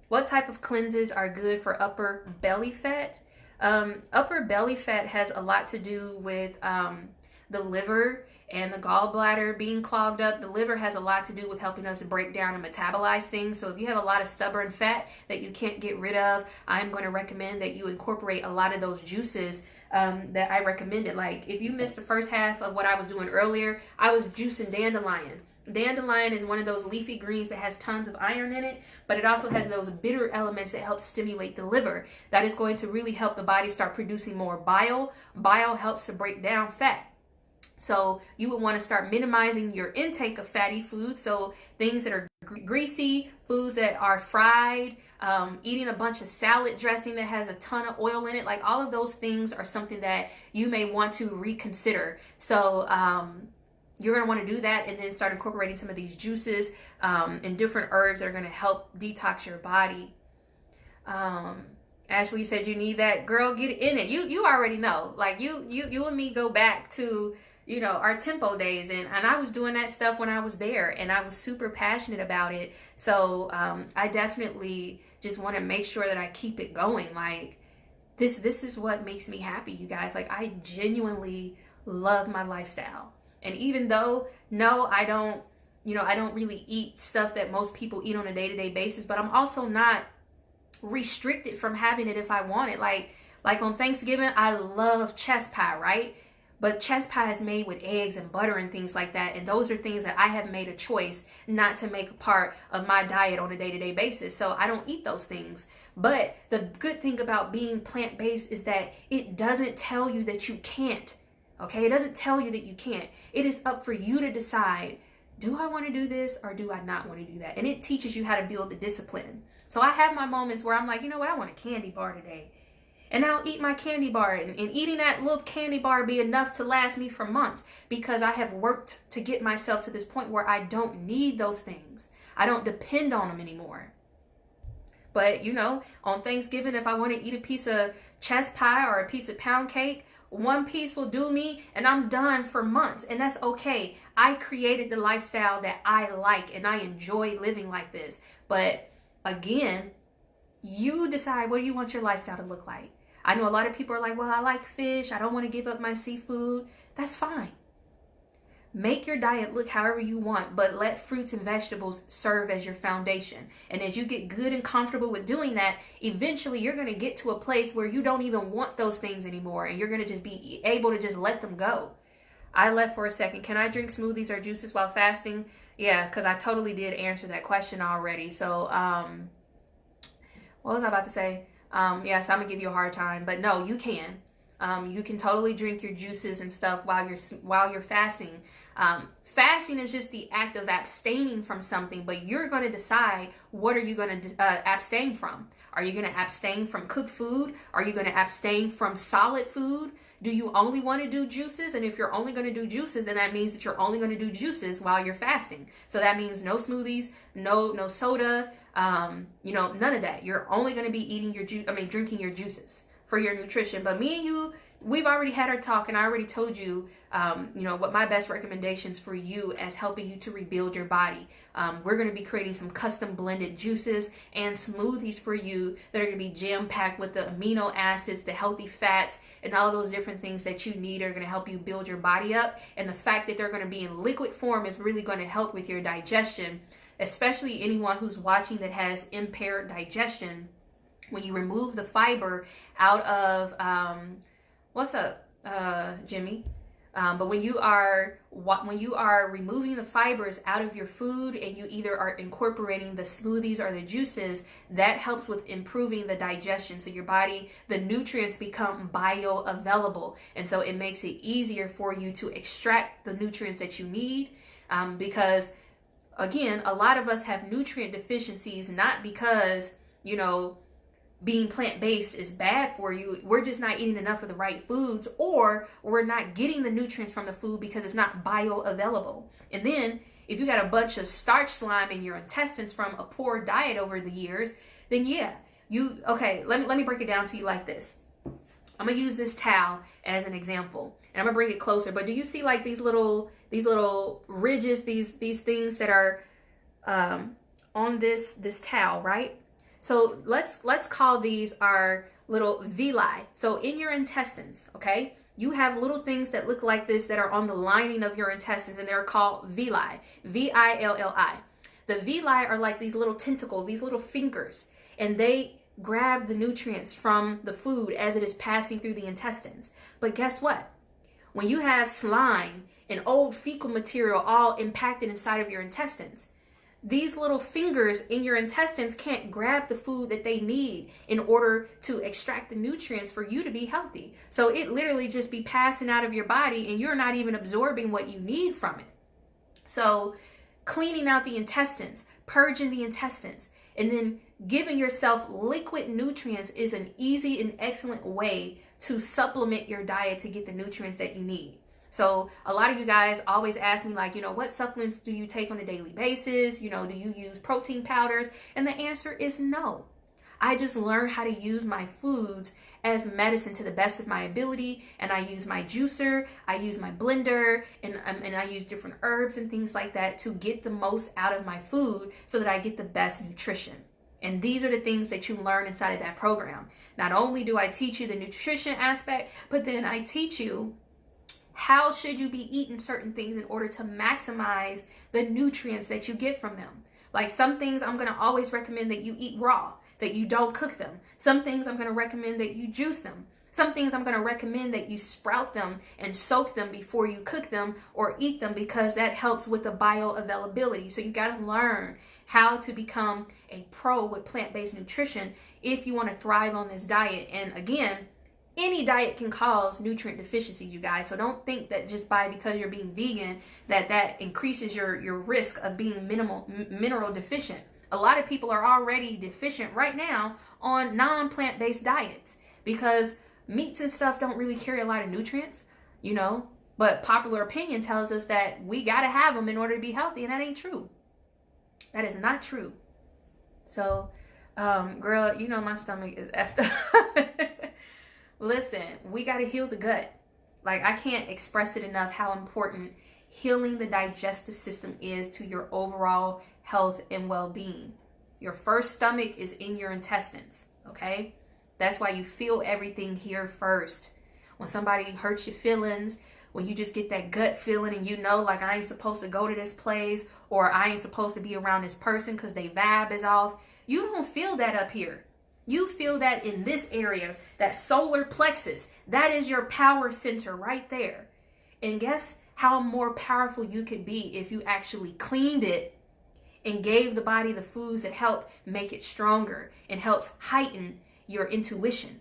What type of cleanses are good for upper belly fat? Upper belly fat has a lot to do with the liver and the gallbladder being clogged up. The liver has a lot to do with helping us break down and metabolize things. So if you have a lot of stubborn fat that you can't get rid of, I'm going to recommend that you incorporate a lot of those juices that I recommended. Like, if you missed the first half of what I was doing earlier, I was juicing dandelion. Dandelion is one of those leafy greens that has tons of iron in it, but it also has those bitter elements that help stimulate the liver. That is going to really help the body start producing more bile. Bile helps to break down fat. So you would want to start minimizing your intake of fatty foods. So things that are greasy, foods that are fried, eating a bunch of salad dressing that has a ton of oil in it. Like, all of those things are something that you may want to reconsider. So you're going to want to do that, and then start incorporating some of these juices and different herbs that are going to help detox your body. Ashley said you need that. Girl, get in it. You already know. Like, you and me go back to our tempo days, and I was doing that stuff when I was there, and I was super passionate about it. So I definitely just want to make sure that I keep it going. Like, this is what makes me happy, you guys. Like, I genuinely love my lifestyle. And even though, no, I don't really eat stuff that most people eat on a day-to-day basis, but I'm also not restricted from having it if I want it. Like on Thanksgiving, I love chest pie, right? But chest pie is made with eggs and butter and things like that. And those are things that I have made a choice not to make a part of my diet on a day-to-day basis. So I don't eat those things. But the good thing about being plant-based is that it doesn't tell you that you can't. Okay? It doesn't tell you that you can't. It is up for you to decide, do I want to do this or do I not want to do that? And it teaches you how to build the discipline. So I have my moments where I'm like, you know what? I want a candy bar today. And I'll eat my candy bar, and eating that little candy bar be enough to last me for months because I have worked to get myself to this point where I don't need those things. I don't depend on them anymore. But, you know, on Thanksgiving, if I want to eat a piece of chest pie or a piece of pound cake, one piece will do me and I'm done for months. And that's okay. I created the lifestyle that I like and I enjoy living like this. But again, you decide, what do you want your lifestyle to look like? I know a lot of people are like, well, I like fish. I don't want to give up my seafood. That's fine. Make your diet look however you want, but let fruits and vegetables serve as your foundation. And as you get good and comfortable with doing that, eventually you're going to get to a place where you don't even want those things anymore. And you're going to just be able to just let them go. I left for a second. Can I drink smoothies or juices while fasting? Yeah, because I totally did answer that question already. So, what was I about to say? Yes, I'm gonna give you a hard time, but no, you can. You can totally drink your juices and stuff while you're fasting. Fasting is just the act of abstaining from something, but you're going to decide what are you going to abstain from. Are you going to abstain from cooked food? Are you going to abstain from solid food? Do you only want to do juices? And if you're only going to do juices, then that means that you're only going to do juices while you're fasting. So that means no smoothies, no soda, you know, none of that. You're only going to be eating your drinking your juices for your nutrition. But me and you, we've already had our talk, and I already told you, you know, what my best recommendations for you as helping you to rebuild your body. We're going to be creating some custom blended juices and smoothies for you that are going to be jam-packed with the amino acids, the healthy fats, and all those different things that you need are going to help you build your body up. And the fact that they're going to be in liquid form is really going to help with your digestion, especially anyone who's watching that has impaired digestion. When you remove the fiber out of, what's up, Jimmy? But when you are removing the fibers out of your food and you either are incorporating the smoothies or the juices, that helps with improving the digestion. So your body, the nutrients become bioavailable. And so it makes it easier for you to extract the nutrients that you need, because again, a lot of us have nutrient deficiencies, not because, you know, being plant-based is bad for you. We're just not eating enough of the right foods, or we're not getting the nutrients from the food because it's not bioavailable. And then if you got a bunch of starch slime in your intestines from a poor diet over the years, then yeah, okay, let me break it down to you like this. I'm gonna use this towel as an example, and I'm gonna bring it closer. But do you see like these little ridges, these things that are on this towel, right? So let's call these our little villi. So in your intestines, okay, you have little things that look like this that are on the lining of your intestines, and they're called villi, V-I-L-L-I. The villi are like these little tentacles, these little fingers, and they grab the nutrients from the food as it is passing through the intestines. But guess what? When you have slime and old fecal material all impacted inside of your intestines, these little fingers in your intestines can't grab the food that they need in order to extract the nutrients for you to be healthy. So it literally just be passing out of your body and you're not even absorbing what you need from it. So cleaning out the intestines, purging the intestines, and then giving yourself liquid nutrients is an easy and excellent way to supplement your diet to get the nutrients that you need. So a lot of you guys always ask me, like, you know, what supplements do you take on a daily basis? You know, do you use protein powders? And the answer is no. I just learned how to use my foods as medicine to the best of my ability. And I use my juicer, I use my blender, and I use different herbs and things like that to get the most out of my food so that I get the best nutrition. And these are the things that you learn inside of that program. Not only do I teach you the nutrition aspect, but then I teach you how should you be eating certain things in order to maximize the nutrients that you get from them. Like some things I'm going to always recommend that you eat raw, that you don't cook them. Some things I'm going to recommend that you juice them. Some things I'm going to recommend that you sprout them and soak them before you cook them or eat them, because that helps with the bioavailability. So you got to learn how to become a pro with plant-based nutrition if you want to thrive on this diet. And again, any diet can cause nutrient deficiencies, you guys. So don't think that just because you're being vegan that increases your risk of being mineral deficient. A lot of people are already deficient right now on non-plant-based diets because meats and stuff don't really carry a lot of nutrients, you know, but popular opinion tells us that we got to have them in order to be healthy, and that ain't true. That is not true. So, girl, you know my stomach is effed up. Listen, we got to heal the gut. Like, I can't express it enough how important healing the digestive system is to your overall health and well-being. Your first stomach is in your intestines, okay? That's why you feel everything here first. When somebody hurts your feelings, when you just get that gut feeling and you know, like, I ain't supposed to go to this place, or I ain't supposed to be around this person because they vibe is off, you don't feel that up here. You feel that in this area, that solar plexus. That is your power center right there. And guess how more powerful you could be if you actually cleaned it and gave the body the foods that help make it stronger and helps heighten your intuition.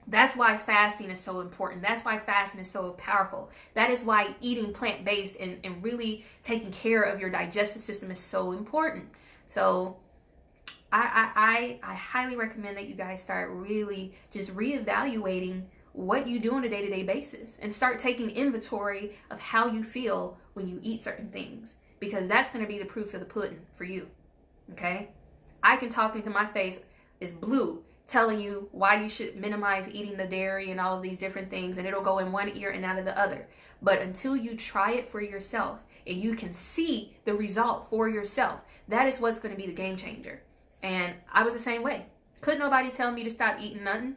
That's why fasting is so important. That's why fasting is so powerful. That is why eating plant-based and really taking care of your digestive system is so important. So I highly recommend that you guys start really just reevaluating what you do on a day-to-day basis and start taking inventory of how you feel when you eat certain things, because that's going to be the proof of the pudding for you. Okay? I can talk into my face is blue, telling you why you should minimize eating the dairy and all of these different things, and it'll go in one ear and out of the other. But until you try it for yourself and you can see the result for yourself, that is what's going to be the game changer. And I was the same way. Couldn't nobody tell me to stop eating nothing.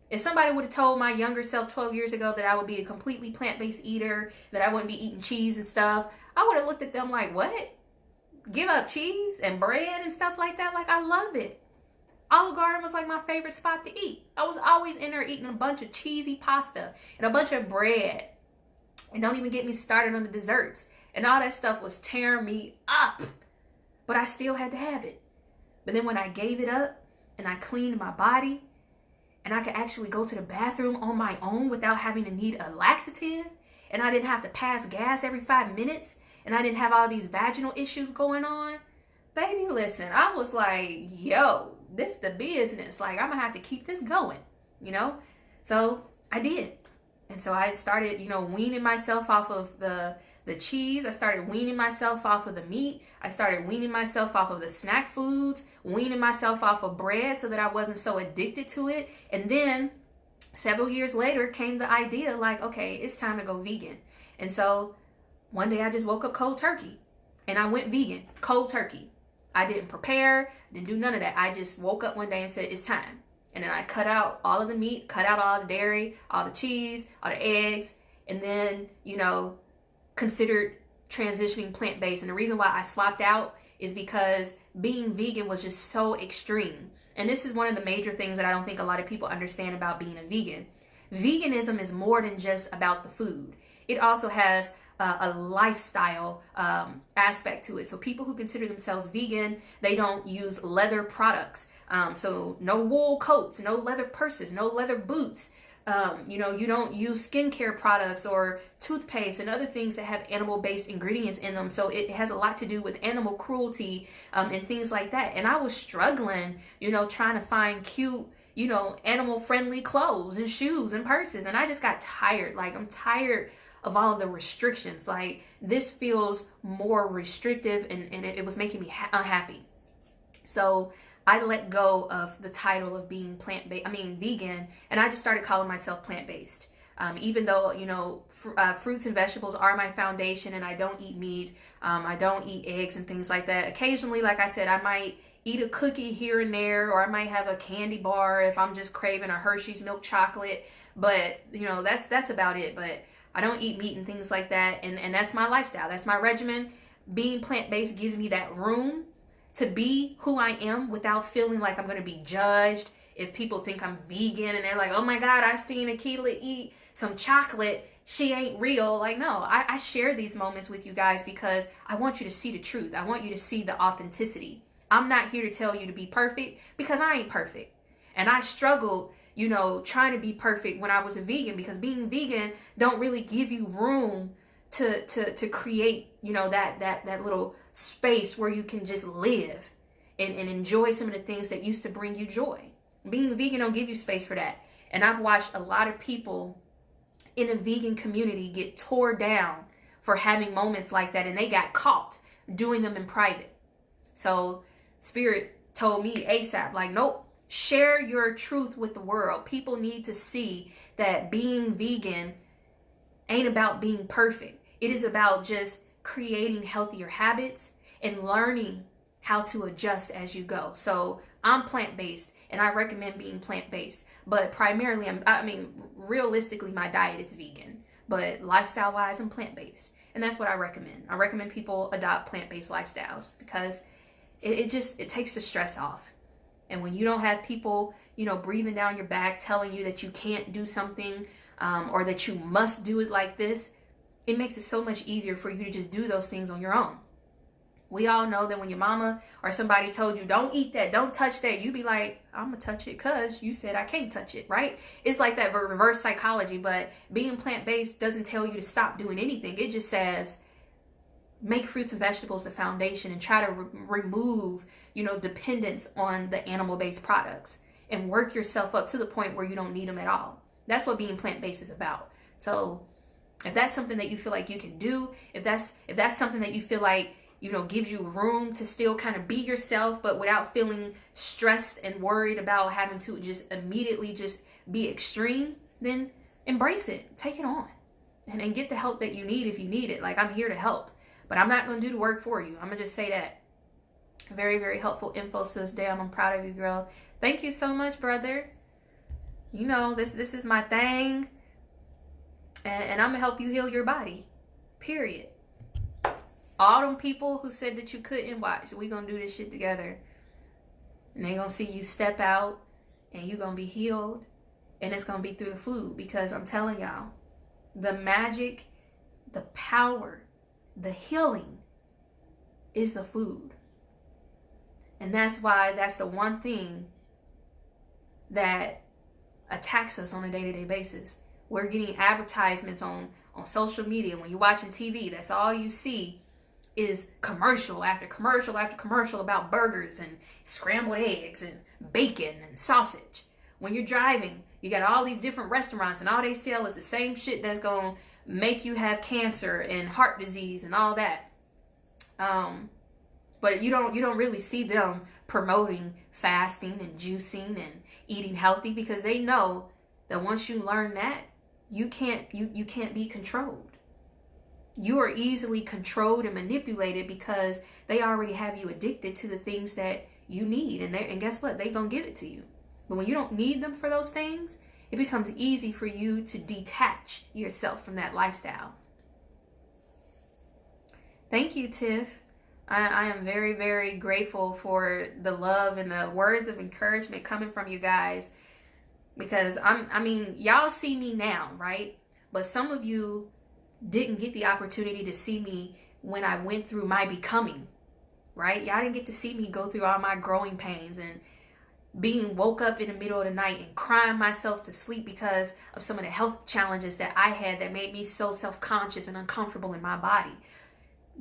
If somebody would have told my younger self 12 years ago that I would be a completely plant-based eater, that I wouldn't be eating cheese and stuff, I would have looked at them like, what? Give up cheese and bread and stuff like that? Like, I love it. Olive Garden was like my favorite spot to eat. I was always in there eating a bunch of cheesy pasta and a bunch of bread. And don't even get me started on the desserts. And all that stuff was tearing me up. But I still had to have it. But then when I gave it up and I cleaned my body and I could actually go to the bathroom on my own without having to need a laxative, and I didn't have to pass gas every 5 minutes, and I didn't have all these vaginal issues going on, baby, listen, I was like, yo, this the business. Like, I'm gonna have to keep this going, you know? So I did. And so I started, you know, weaning myself off of the cheese. I started weaning myself off of the meat. I started weaning myself off of the snack foods, weaning myself off of bread so that I wasn't so addicted to it. And then several years later came the idea like, okay, it's time to go vegan. And so one day I just woke up cold turkey and I went vegan, cold turkey. I didn't prepare, didn't do none of that. I just woke up one day and said, it's time. And then I cut out all of the meat, cut out all the dairy, all the cheese, all the eggs, and then, you know, considered transitioning plant-based. And the reason why I swapped out is because being vegan was just so extreme. And this is one of the major things that I don't think a lot of people understand about being a vegan. Veganism is more than just about the food. It also has a lifestyle aspect to it. So people who consider themselves vegan, they don't use leather products. So no wool coats, no leather purses, no leather boots. You know, you don't use skincare products or toothpaste and other things that have animal-based ingredients in them. So it has a lot to do with animal cruelty and things like that. And I was struggling, you know, trying to find cute, you know, animal-friendly clothes and shoes and purses. And I just got tired. Like, I'm tired of all of the restrictions. Like, this feels more restrictive, and it was making me unhappy. So I let go of the title of being vegan, and I just started calling myself plant-based. Even though, you know, fruits and vegetables are my foundation, and I don't eat meat, I don't eat eggs and things like that. Occasionally, like I said, I might eat a cookie here and there, or I might have a candy bar if I'm just craving a Hershey's milk chocolate. But, you know, that's about it. But I don't eat meat and things like that, and that's my lifestyle. That's my regimen. Being plant-based gives me that room to be who I am without feeling like I'm going to be judged if people think I'm vegan and they're like, oh my God, I seen Akila eat some chocolate, she ain't real. Like, no, I share these moments with you guys because I want you to see the truth. I want you to see the authenticity. I'm not here to tell you to be perfect because I ain't perfect. And I struggled, you know, trying to be perfect when I was a vegan, because being vegan don't really give you room to create, you know, that little space where you can just live and enjoy some of the things that used to bring you joy. Being vegan don't give you space for that. And I've watched a lot of people in a vegan community get tore down for having moments like that, and they got caught doing them in private. So Spirit told me ASAP, like, nope, share your truth with the world. People need to see that being vegan ain't about being perfect. It is about just creating healthier habits and learning how to adjust as you go. So I'm plant-based, and I recommend being plant-based, but primarily, realistically, my diet is vegan, but lifestyle-wise, I'm plant-based, and that's what I recommend. I recommend people adopt plant-based lifestyles because it takes the stress off. And when you don't have people, you know, breathing down your back, telling you that you can't do something, or that you must do it like this, it makes it so much easier for you to just do those things on your own. We all know that when your mama or somebody told you, don't eat that, don't touch that, you be like, I'm gonna touch it because you said I can't touch it, right? It's like that reverse psychology. But being plant-based doesn't tell you to stop doing anything. It just says, make fruits and vegetables the foundation and try to remove, you know, dependence on the animal-based products and work yourself up to the point where you don't need them at all. That's what being plant-based is about. So if that's something that you feel like you can do, if that's something that you feel like, you know, gives you room to still kind of be yourself, but without feeling stressed and worried about having to just immediately just be extreme, then embrace it, take it on, and get the help that you need if you need it. Like, I'm here to help, but I'm not going to do the work for you. I'm going to just say that. Very, very helpful info, sis. Damn, I'm proud of you, girl. Thank you so much, brother. You know, this is my thing, and I'm going to help you heal your body, period. All them people who said that you couldn't, watch, we gonna do this shit together. And they gonna see you step out and you gonna be healed. And it's gonna be through the food, because I'm telling y'all, the magic, the power, the healing is the food. And that's why that's the one thing that attacks us on a day-to-day basis. We're getting advertisements on social media. When you're watching TV, that's all you see is commercial after commercial after commercial about burgers and scrambled eggs and bacon and sausage. When you're driving, you got all these different restaurants, and all they sell is the same shit that's going to make you have cancer and heart disease and all that. But you don't really see them promoting fasting and juicing and eating healthy, because they know that once you learn that, you can't be controlled. You are easily controlled and manipulated because they already have you addicted to the things that you need. And guess what? They're going to give it to you. But when you don't need them for those things, it becomes easy for you to detach yourself from that lifestyle. Thank you, Tiff. I am very, very grateful for the love and the words of encouragement coming from you guys. Because y'all see me now, right? But some of you didn't get the opportunity to see me when I went through my becoming, right? Y'all didn't get to see me go through all my growing pains and being woke up in the middle of the night and crying myself to sleep because of some of the health challenges that I had that made me so self-conscious and uncomfortable in my body.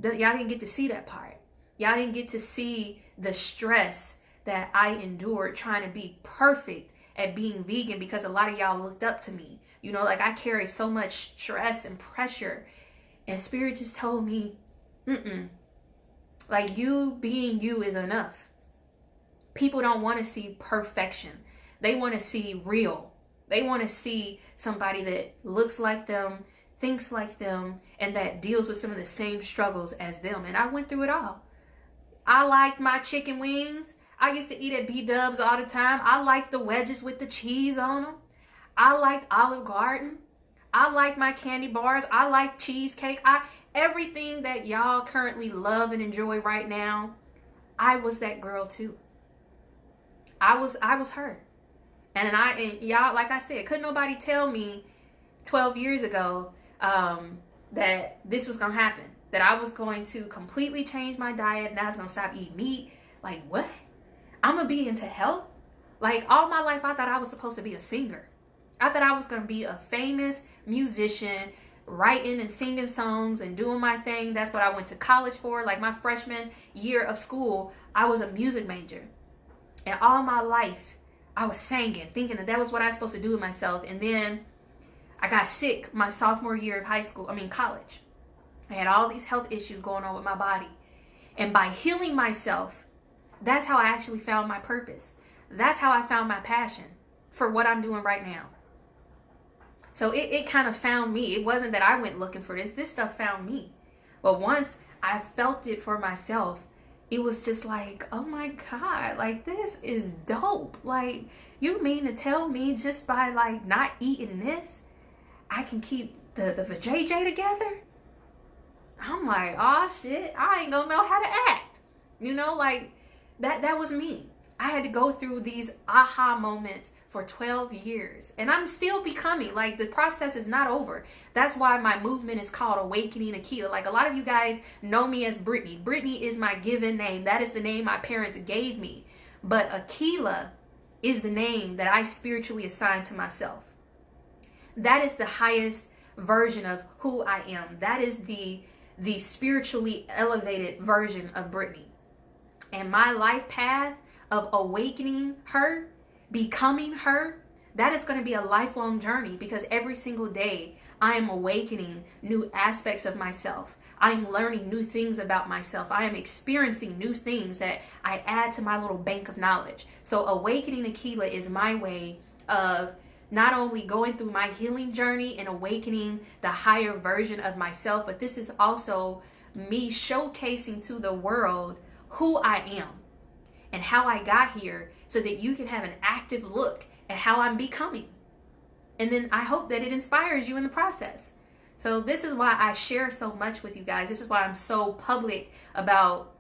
Y'all didn't get to see that part. Y'all didn't get to see the stress that I endured trying to be perfect at being vegan, because a lot of y'all looked up to me. You know, like, I carry so much stress and pressure, and Spirit just told me, like, you being you is enough. People don't want to see perfection. They want to see real. They want to see somebody that looks like them, thinks like them, and that deals with some of the same struggles as them. And I went through it all. I liked my chicken wings. I used to eat at B-Dubs all the time. I liked the wedges with the cheese on them. I liked Olive Garden. I like my candy bars. I like cheesecake. Everything that y'all currently love and enjoy right now, I was that girl too. I was her. And y'all, like I said, couldn't nobody tell me 12 years ago that this was gonna happen, that I was going to completely change my diet and I was gonna stop eating meat. Like, what? I'm gonna be into health? Like, all my life I thought I was supposed to be a singer. I thought I was gonna be a famous musician, writing and singing songs and doing my thing. That's what I went to college for. Like, my freshman year of school, I was a music major. And all my life I was singing, thinking that was what I was supposed to do with myself. And then I got sick my sophomore year of college. I had all these health issues going on with my body. And by healing myself, that's how I actually found my purpose. That's how I found my passion for what I'm doing right now. So it kind of found me. It wasn't that I went looking for this. This stuff found me. But once I felt it for myself, it was just like, oh my God, like, this is dope. Like, you mean to tell me just by like not eating this, I can keep the vajayjay together? I'm like, oh shit, I ain't gonna know how to act. You know, like, that was me. I had to go through these aha moments for 12 years. And I'm still becoming. Like, the process is not over. That's why my movement is called Awakening Akila. Like, a lot of you guys know me as Brittany. Brittany is my given name. That is the name my parents gave me. But Akila is the name that I spiritually assigned to myself. That is the highest version of who I am. That is the spiritually elevated version of Brittany. And my life path of awakening her, becoming her, that is going to be a lifelong journey, because every single day I am awakening new aspects of myself. I am learning new things about myself. I am experiencing new things that I add to my little bank of knowledge. So Awakening Akila is my way of not only going through my healing journey and awakening the higher version of myself, but this is also me showcasing to the world who I am and how I got here, so that you can have an active look at how I'm becoming. And then I hope that it inspires you in the process. So this is why I share so much with you guys. This is why I'm so public about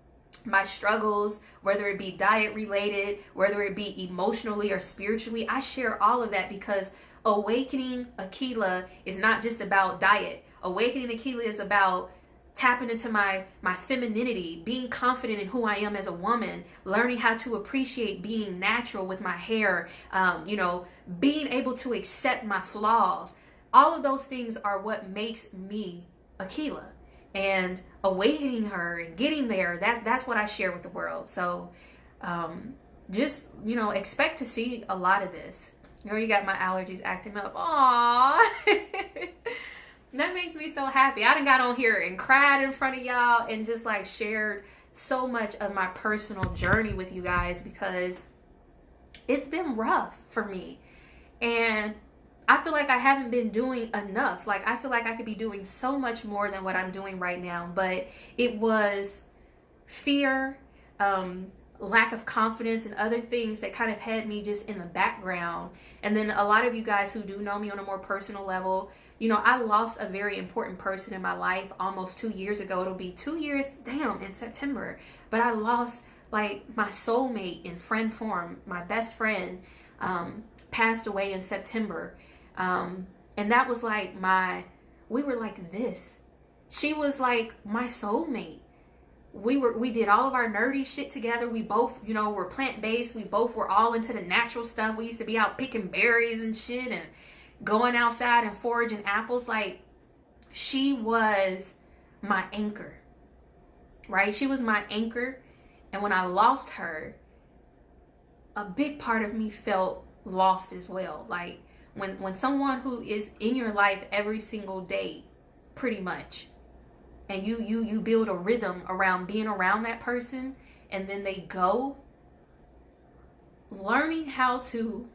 my struggles, whether it be diet related, whether it be emotionally or spiritually. I share all of that because Awakening Akila is not just about diet. Awakening Akila is about tapping into my femininity, being confident in who I am as a woman, learning how to appreciate being natural with my hair, being able to accept my flaws. All of those things are what makes me Akila. And awakening her and getting there, that's what I share with the world. So just, expect to see a lot of this. You got my allergies acting up. Aww. That makes me so happy. I done got on here and cried in front of y'all and just like shared so much of my personal journey with you guys, because it's been rough for me. And I feel like I haven't been doing enough. Like, I feel like I could be doing so much more than what I'm doing right now. But it was fear, lack of confidence, and other things that kind of had me just in the background. And then a lot of you guys who do know me on a more personal level, I lost a very important person in my life almost 2 years ago. It'll be 2 years, in September. But I lost like my soulmate in friend form. My best friend passed away in September. And that was like we were like this. She was like my soulmate. We did all of our nerdy shit together. We both, were plant-based. We both were all into the natural stuff. We used to be out picking berries and shit and going outside and foraging apples. Like, she was my anchor, right? She was my anchor. And when I lost her, a big part of me felt lost as well. Like, when someone who is in your life every single day, pretty much, and you build a rhythm around being around that person, and then they go, learning how to,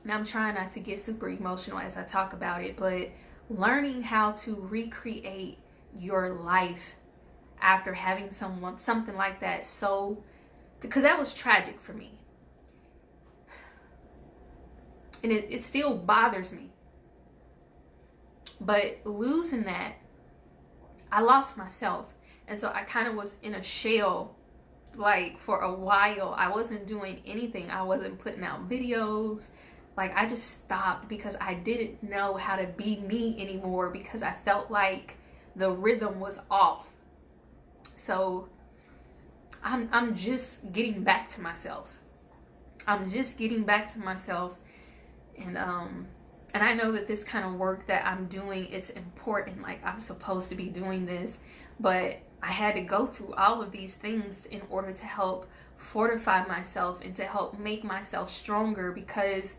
and I'm trying not to get super emotional as I talk about it, but learning how to recreate your life after having something like that. So, because that was tragic for me. And it still bothers me. But losing that, I lost myself. And so I kind of was in a shell Like for a while, I wasn't doing anything. I wasn't putting out videos. Like I just stopped because I didn't know how to be me anymore, because I felt like the rhythm was off. So I'm just getting back to myself. I'm just getting back to myself. And I know that this kind of work that I'm doing, it's important. Like I'm supposed to be doing this, but I had to go through all of these things in order to help fortify myself and to help make myself stronger, because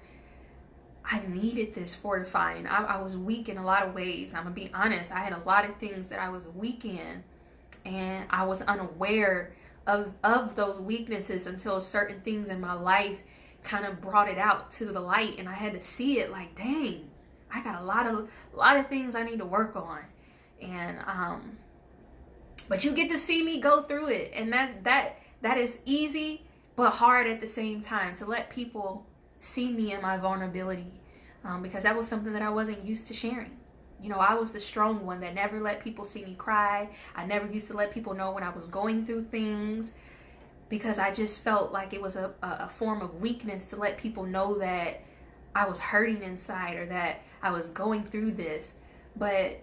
I needed this fortifying. I was weak in a lot of ways. I'm gonna be honest. I had a lot of things that I was weak in, and I was unaware of those weaknesses until certain things in my life kind of brought it out to the light, and I had to see it like, dang, I got a lot of things I need to work on. And but you get to see me go through it, and that is easy but hard at the same time, to let people see me in my vulnerability, because that was something that I wasn't used to sharing. You know, I was the strong one that never let people see me cry. I never used to let people know when I was going through things, because I just felt like it was a form of weakness to let people know that I was hurting inside, or that I was going through this. But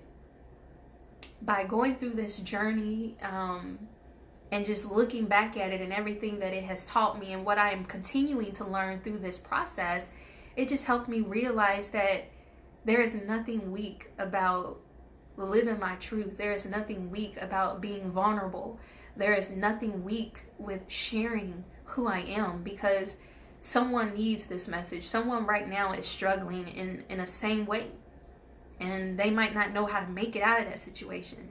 by going through this journey, and just looking back at it and everything that it has taught me and what I am continuing to learn through this process, it just helped me realize that there is nothing weak about living my truth. There is nothing weak about being vulnerable. There is nothing weak with sharing who I am, because someone needs this message. Someone right now is struggling in a same way, and they might not know how to make it out of that situation.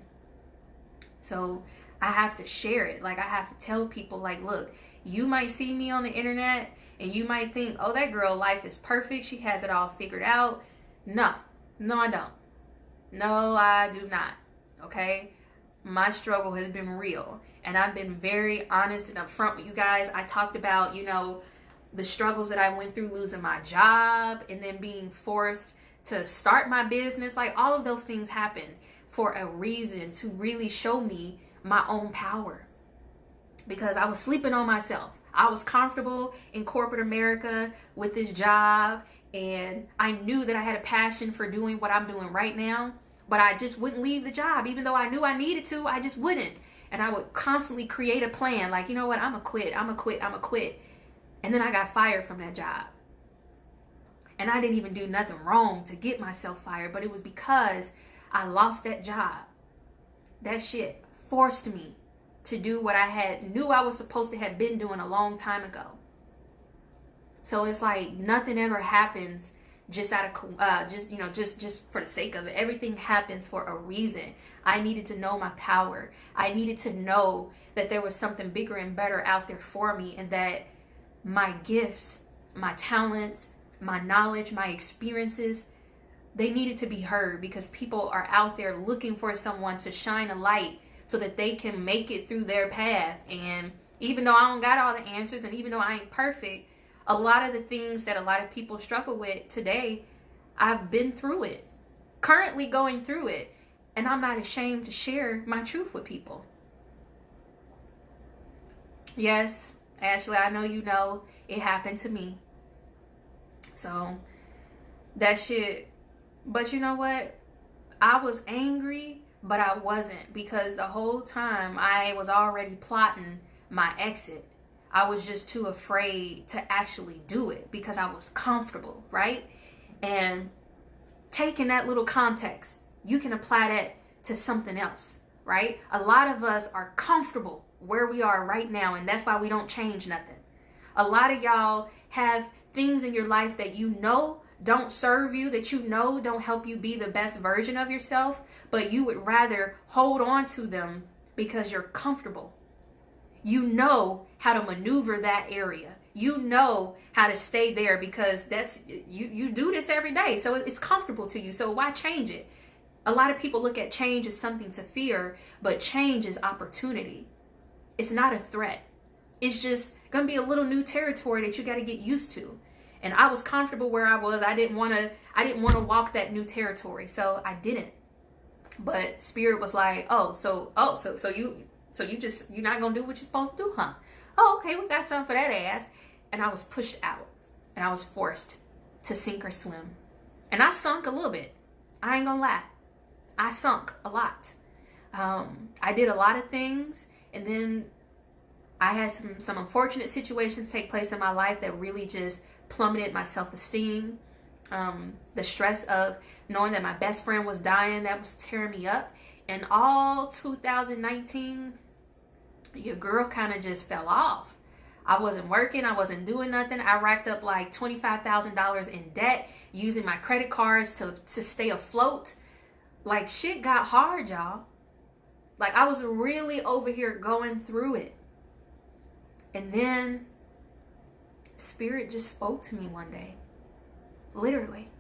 So I have to share it. Like I have to tell people, like, look, you might see me on the internet and you might think, oh, that girl life is perfect. She has it all figured out. No, I don't. No, I do not. Okay. My struggle has been real, and I've been very honest and upfront with you guys. I talked about, you know, the struggles that I went through, losing my job and then being forced to start my business. Like all of those things happened for a reason, to really show me my own power, because I was sleeping on myself. I was comfortable in corporate America with this job, and I knew that I had a passion for doing what I'm doing right now, but I just wouldn't leave the job. Even though I knew I needed to, I just wouldn't. And I would constantly create a plan, like, you know what, I'm gonna quit. And then I got fired from that job. And I didn't even do nothing wrong to get myself fired, but it was because I lost that job. That shit forced me to do what I knew I was supposed to have been doing a long time ago. So it's like nothing ever happens just out of just for the sake of it. Everything happens for a reason. I needed to know my power. I needed to know that there was something bigger and better out there for me, and that my gifts, my talents, my knowledge, my experiences, they needed to be heard, because people are out there looking for someone to shine a light so that they can make it through their path. And even though I don't got all the answers, and even though I ain't perfect, a lot of the things that a lot of people struggle with today, I've been through it, currently going through it, and I'm not ashamed to share my truth with people. Yes, Ashley, I know you know it happened to me. So that shit, but you know what? I was angry, but I wasn't, because the whole time I was already plotting my exit. I was just too afraid to actually do it because I was comfortable, right? And taking that little context, you can apply that to something else, right? A lot of us are comfortable where we are right now, and that's why we don't change nothing. A lot of y'all have things in your life that you know don't serve you, that you know don't help you be the best version of yourself, but you would rather hold on to them because you're comfortable. You know how to maneuver that area. You know how to stay there because that's you do this every day. So it's comfortable to you. So why change it? A lot of people look at change as something to fear, but change is opportunity. It's not a threat. It's just going to be a little new territory that you got to get used to. And I was comfortable where I was. I didn't want to walk that new territory. So I didn't. But Spirit was like, you're not going to do what you're supposed to do, huh? oh, okay, we got something for that ass. And I was pushed out, and I was forced to sink or swim. And I sunk a little bit. I ain't gonna lie. I sunk a lot. I did a lot of things, and then I had some unfortunate situations take place in my life that really just plummeted my self-esteem. The stress of knowing that my best friend was dying, that was tearing me up. And all 2019, your girl kind of just fell off. I wasn't working. I wasn't doing nothing. I racked up like $25,000 in debt using my credit cards to stay afloat. Like, shit got hard, y'all. Like, I was really over here going through it. And then Spirit just spoke to me one day. Literally.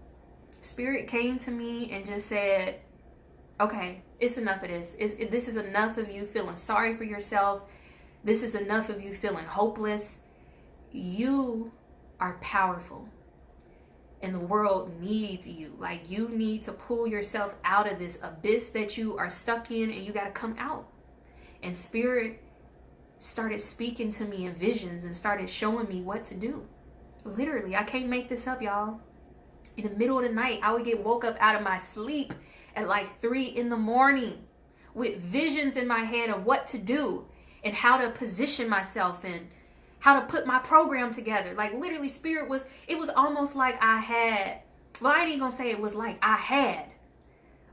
Spirit came to me and just said, okay, it's enough of this. This is enough of you feeling sorry for yourself. This is enough of you feeling hopeless. You are powerful. And the world needs you. Like, you need to pull yourself out of this abyss that you are stuck in, and you got to come out. And Spirit started speaking to me in visions and started showing me what to do. Literally, I can't make this up, y'all. In the middle of the night, I would get woke up out of my sleep at like 3 in the morning with visions in my head of what to do and how to position myself and how to put my program together. Like, literally, Spirit was, it was almost like I had, well, I ain't even gonna say it was like I had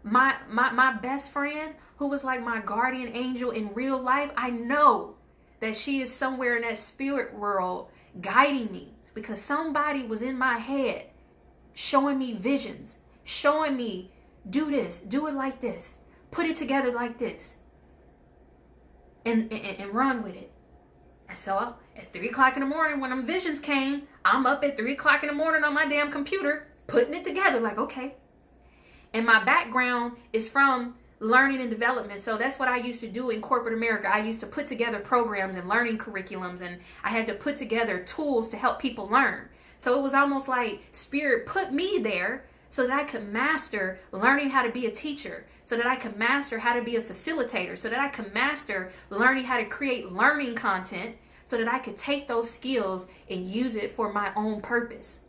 my best friend, who was like my guardian angel in real life. I know that she is somewhere in that spirit world guiding me, because somebody was in my head showing me visions, showing me, do this, do it like this, put it together like this, and run with it. And so at 3 o'clock in the morning, when them visions came, I'm up at 3 o'clock in the morning on my damn computer, putting it together like, okay. And my background is from learning and development. So that's what I used to do in corporate America. I used to put together programs and learning curriculums, and I had to put together tools to help people learn. So it was almost like Spirit put me there so that I could master learning how to be a teacher, so that I could master how to be a facilitator, so that I could master learning how to create learning content, so that I could take those skills and use it for my own purpose.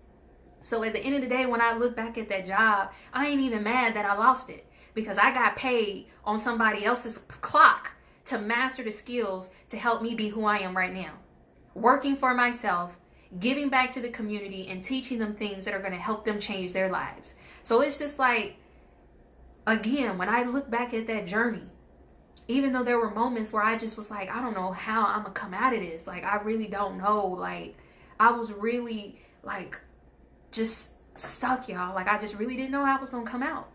So at the end of the day, when I look back at that job, I ain't even mad that I lost it, because I got paid on somebody else's clock to master the skills to help me be who I am right now. Working for myself, giving back to the community, and teaching them things that are going to help them change their lives. So it's just like, again, when I look back at that journey, even though there were moments where I just was like, I don't know how I'm going to come out of this. Like, I really don't know. Like, I was really like just stuck, y'all. Like, I just really didn't know how I was going to come out.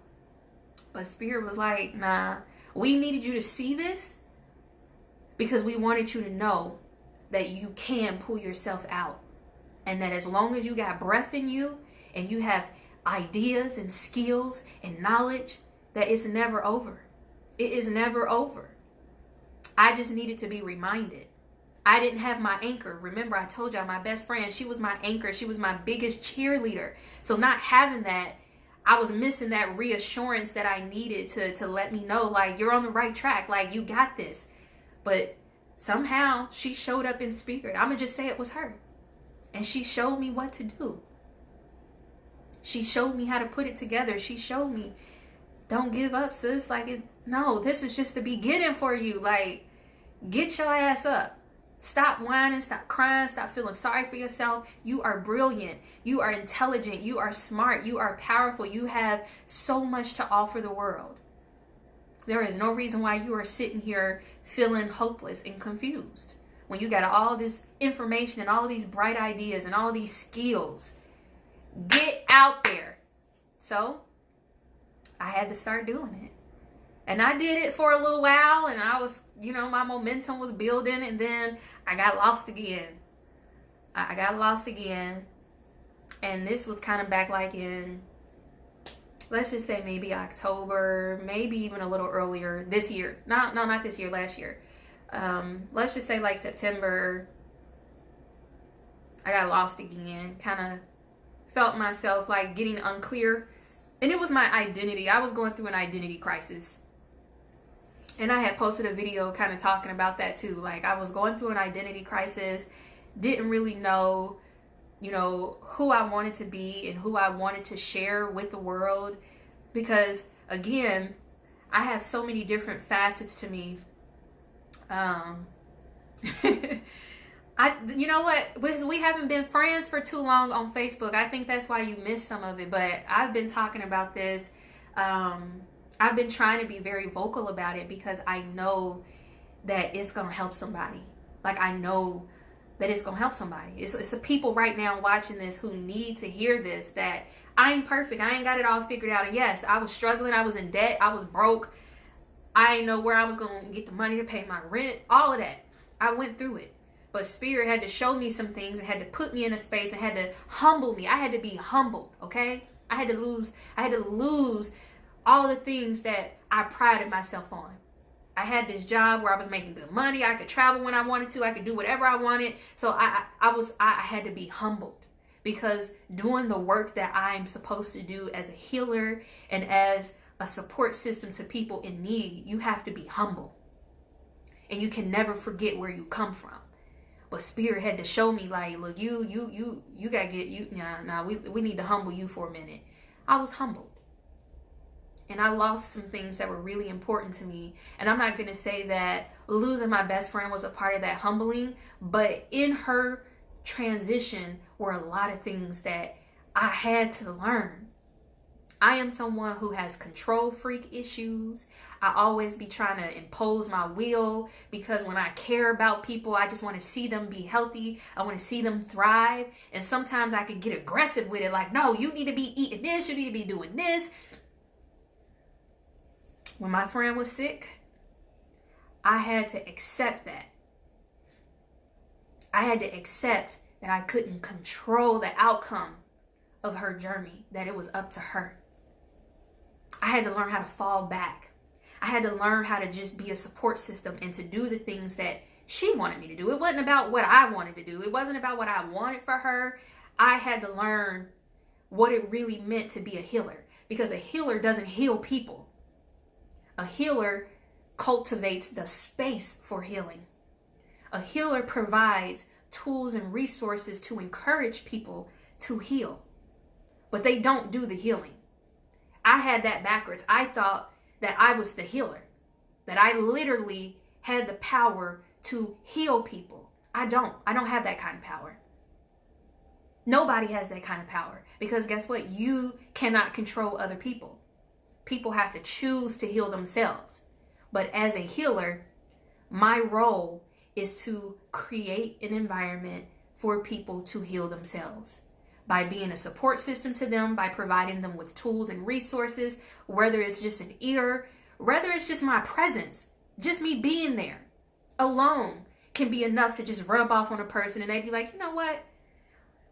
But Spirit was like, nah, we needed you to see this because we wanted you to know that you can pull yourself out. And that as long as you got breath in you and you have ideas and skills and knowledge, that it's never over. It is never over. I just needed to be reminded. I didn't have my anchor. Remember, I told y'all my best friend, she was my anchor. She was my biggest cheerleader. So not having that, I was missing that reassurance that I needed to let me know, like, you're on the right track. Like, you got this. But somehow she showed up in spirit. I'm going to just say it was her. And she showed me what to do. She showed me how to put it together. She showed me, don't give up, sis. Like, no, this is just the beginning for you. Like, get your ass up. Stop whining, stop crying, stop feeling sorry for yourself. You are brilliant. You are intelligent. You are smart. You are powerful. You have so much to offer the world. There is no reason why you are sitting here feeling hopeless and confused when you got all this information and all these bright ideas and all these skills. Get out there. So I had to start doing it. And I did it for a little while, and I was, my momentum was building, and then I got lost again. I got lost again. And this was kind of back like in, let's just say maybe October, maybe even a little earlier this year. No, not this year, last year. Let's just say like September. I got lost again. Kind of felt myself like getting unclear. And it was my identity. I was going through an identity crisis. And I had posted a video kind of talking about that too. Like, I was going through an identity crisis, didn't really know, you know, who I wanted to be and who I wanted to share with the world. Because again, I have so many different facets to me. You know what? Because we haven't been friends for too long on Facebook. I think that's why you missed some of it. But I've been talking about this. I've been trying to be very vocal about it because I know that it's going to help somebody. Like, I know that it's going to help somebody. It's the people right now watching this who need to hear this, that I ain't perfect. I ain't got it all figured out. And yes, I was struggling. I was in debt. I was broke. I didn't know where I was going to get the money to pay my rent. All of that. I went through it. But Spirit had to show me some things and had to put me in a space and had to humble me. I had to be humbled, okay? I had to lose all the things that I prided myself on. I had this job where I was making good money. I could travel when I wanted to. I could do whatever I wanted. So I had to be humbled, because doing the work that I'm supposed to do as a healer and as a support system to people in need, you have to be humble. And you can never forget where you come from. But Spirit had to show me, like, look, you gotta get we need to humble you for a minute. I was humbled. And I lost some things that were really important to me. And I'm not gonna say that losing my best friend was a part of that humbling, but in her transition were a lot of things that I had to learn. I am someone who has control freak issues. I always be trying to impose my will, because when I care about people, I just want to see them be healthy. I want to see them thrive. And sometimes I could get aggressive with it. Like, no, you need to be eating this. You need to be doing this. When my friend was sick, I had to accept that. I had to accept that I couldn't control the outcome of her journey, that it was up to her. I had to learn how to fall back. I had to learn how to just be a support system and to do the things that she wanted me to do. It wasn't about what I wanted to do. It wasn't about what I wanted for her. I had to learn what it really meant to be a healer, because a healer doesn't heal people. A healer cultivates the space for healing. A healer provides tools and resources to encourage people to heal, but they don't do the healing. I had that backwards. I thought that I was the healer, that I literally had the power to heal people. I don't have that kind of power. Nobody has that kind of power, because guess what? You cannot control other people. People have to choose to heal themselves. But as a healer, my role is to create an environment for people to heal themselves, by being a support system to them, by providing them with tools and resources, whether it's just an ear, whether it's just my presence, just me being there alone can be enough to just rub off on a person and they'd be like, you know what?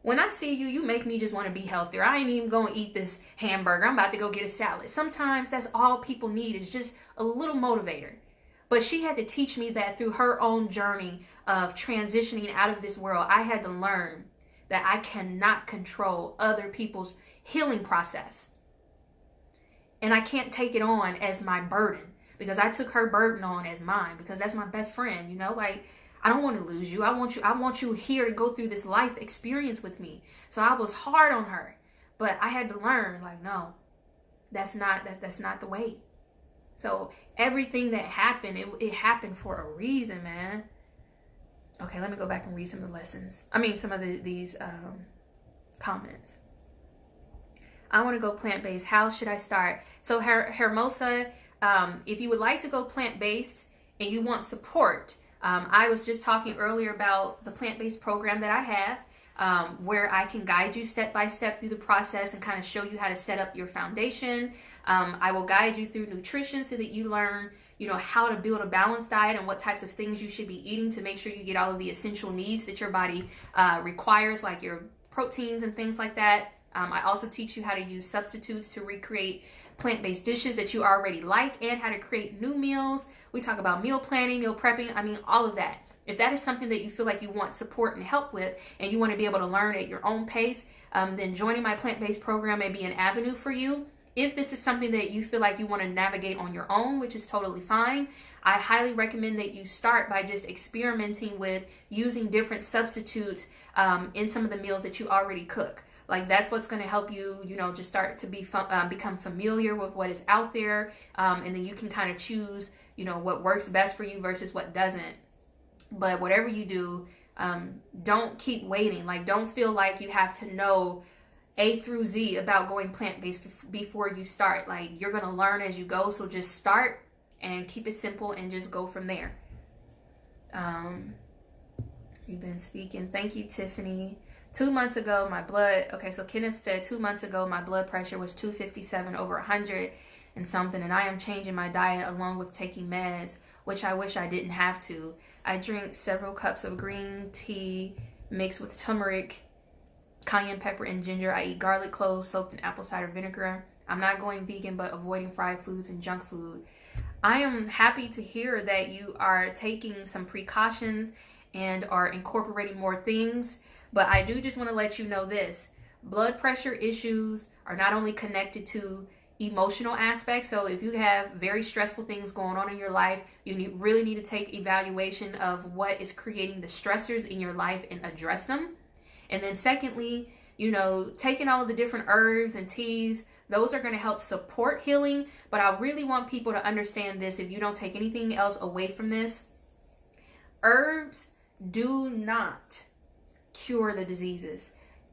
When I see you, you make me just want to be healthier. I ain't even going to eat this hamburger. I'm about to go get a salad. Sometimes that's all people need, is just a little motivator. But she had to teach me that through her own journey of transitioning out of this world. I had to learn that I cannot control other people's healing process. And I can't take it on as my burden, because I took her burden on as mine, because that's my best friend, you know, like, I don't want to lose you. I want you here to go through this life experience with me. So I was hard on her, but I had to learn, like, no, that's not the way. So everything that happened, it happened for a reason, man. Okay, let me go back and read some of the lessons. Some of these comments. I want to go plant-based. How should I start? So Hermosa, if you would like to go plant-based and you want support, I was just talking earlier about the plant-based program that I have, where I can guide you step by step through the process and kind of show you how to set up your foundation. I will guide you through nutrition so that you learn, how to build a balanced diet and what types of things you should be eating to make sure you get all of the essential needs that your body requires, like your proteins and things like that. I also teach you how to use substitutes to recreate plant-based dishes that you already like, and how to create new meals. We talk about meal planning, meal prepping, all of that. If that is something that you feel like you want support and help with, and you want to be able to learn at your own pace, then joining my plant-based program may be an avenue for you. If this is something that you feel like you want to navigate on your own, which is totally fine, I highly recommend that you start by just experimenting with using different substitutes in some of the meals that you already cook. Like, that's what's going to help you, you know, just start to become familiar with what is out there. And then you can kind of choose, you know, what works best for you versus what doesn't. But whatever you do, don't keep waiting. Like, don't feel like you have to know A through Z about going plant-based before you start. Like, you're going to learn as you go. So just start and keep it simple and just go from there. You've been speaking. Thank you, Tiffany. 2 months ago, my blood, okay, so Kenneth said 2 months ago, my blood pressure was 257 over 100 and something, and I am changing my diet along with taking meds, which I wish I didn't have to. I drink several cups of green tea mixed with turmeric, cayenne pepper, and ginger. I eat garlic cloves soaked in apple cider vinegar. I'm not going vegan, but avoiding fried foods and junk food. I am happy to hear that you are taking some precautions and are incorporating more things. But I do just want to let you know this. Blood pressure issues are not only connected to emotional aspects. So if you have very stressful things going on in your life, you really need to take evaluation of what is creating the stressors in your life and address them. And then secondly, you know, taking all of the different herbs and teas, those are going to help support healing. But I really want people to understand this if you don't take anything else away from this. Herbs do not cure the diseases.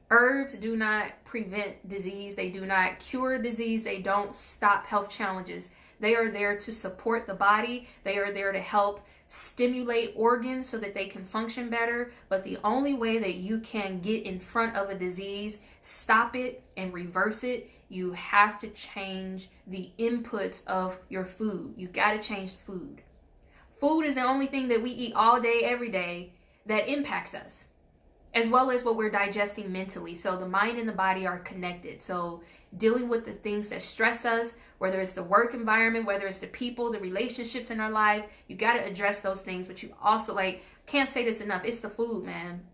Herbs do not prevent disease. They do not cure disease. They don't stop health challenges. They are there to support the body. They are there to help stimulate organs so that they can function better. But the only way that you can get in front of a disease, stop it, and reverse it, you have to change the inputs of your food. You got to change food. Food is the only thing that we eat all day, every day that impacts us, as well as what we're digesting mentally. So the mind and the body are connected. So dealing with the things that stress us, whether it's the work environment, whether it's the people, the relationships in our life, you got to address those things. But you also, like, can't say this enough, it's the food, man.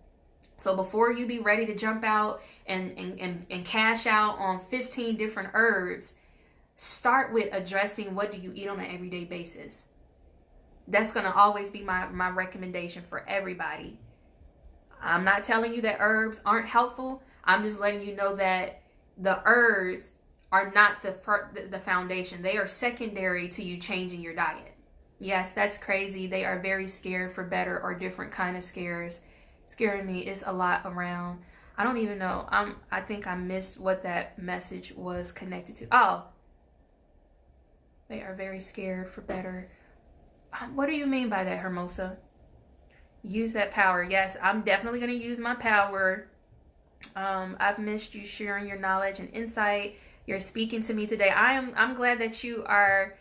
So before you be ready to jump out and cash out on 15 different herbs, start with addressing what do you eat on an everyday basis. That's going to always be my recommendation for everybody. I'm not telling you that herbs aren't helpful. I'm just letting you know that the herbs are not the foundation. They are secondary to you changing your diet. Yes, that's crazy. They are very scared for better or different kind of scares. Scaring me is a lot around. I don't even know. I think I missed what that message was connected to. Oh, they are very scared for better. What do you mean by that, Hermosa? Use that power. Yes, I'm definitely going to use my power. I've missed you sharing your knowledge and insight. You're speaking to me today. I'm glad that you are,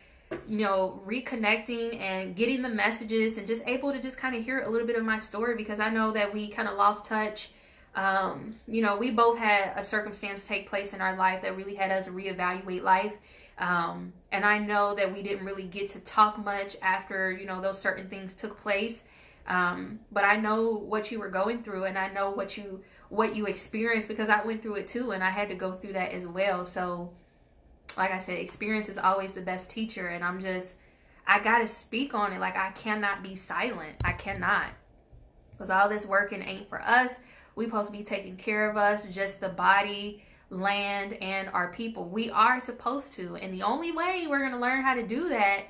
you know, reconnecting and getting the messages and just able to just kind of hear a little bit of my story, because I know that we kind of lost touch. You know, we both had a circumstance take place in our life that really had us reevaluate life. And I know that we didn't really get to talk much after, you know, those certain things took place. But I know what you were going through, and I know what you experienced, because I went through it too, and I had to go through that as well. So like I said, experience is always the best teacher, and I gotta speak on it. Like, I cannot be silent. I cannot, because all this working ain't for us. We supposed to be taking care of us, just the body, land, and our people. We are supposed to, and the only way we're gonna learn how to do that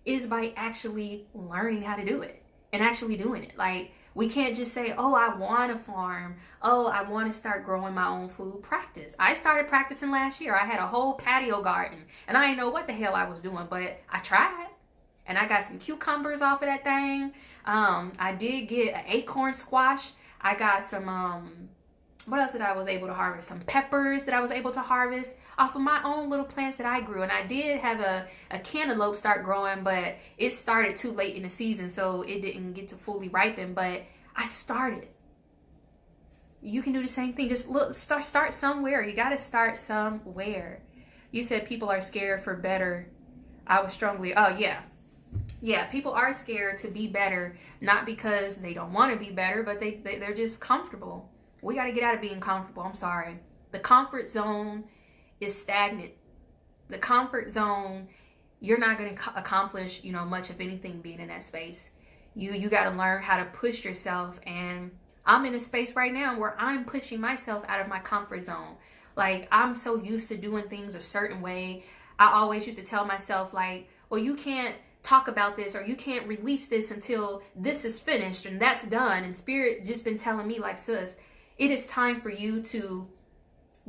is by actually learning how to do it and actually doing it. Like, we can't just say, oh, I want to farm. Oh, I want to start growing my own food. Practice. I started practicing last year. I had a whole patio garden, and I didn't know what the hell I was doing, but I tried. And I got some cucumbers off of that thing. I did get an acorn squash. I got some, what else did I was able to harvest? Some peppers that I was able to harvest off of my own little plants that I grew. And I did have a cantaloupe start growing, but it started too late in the season, so it didn't get to fully ripen. But I started. You can do the same thing. Just look, start somewhere. You got to start somewhere. You said people are scared for better. I was strongly, oh yeah. Yeah, people are scared to be better, not because they don't want to be better, but they're just comfortable. We got to get out of being comfortable. I'm sorry. The comfort zone is stagnant. The comfort zone, you're not going to accomplish, you know, much of anything being in that space. You got to learn how to push yourself. And I'm in a space right now where I'm pushing myself out of my comfort zone. Like, I'm so used to doing things a certain way. I always used to tell myself, like, well, you can't talk about this, or you can't release this until this is finished and that's done. And Spirit just been telling me, like, sis, it is time for you to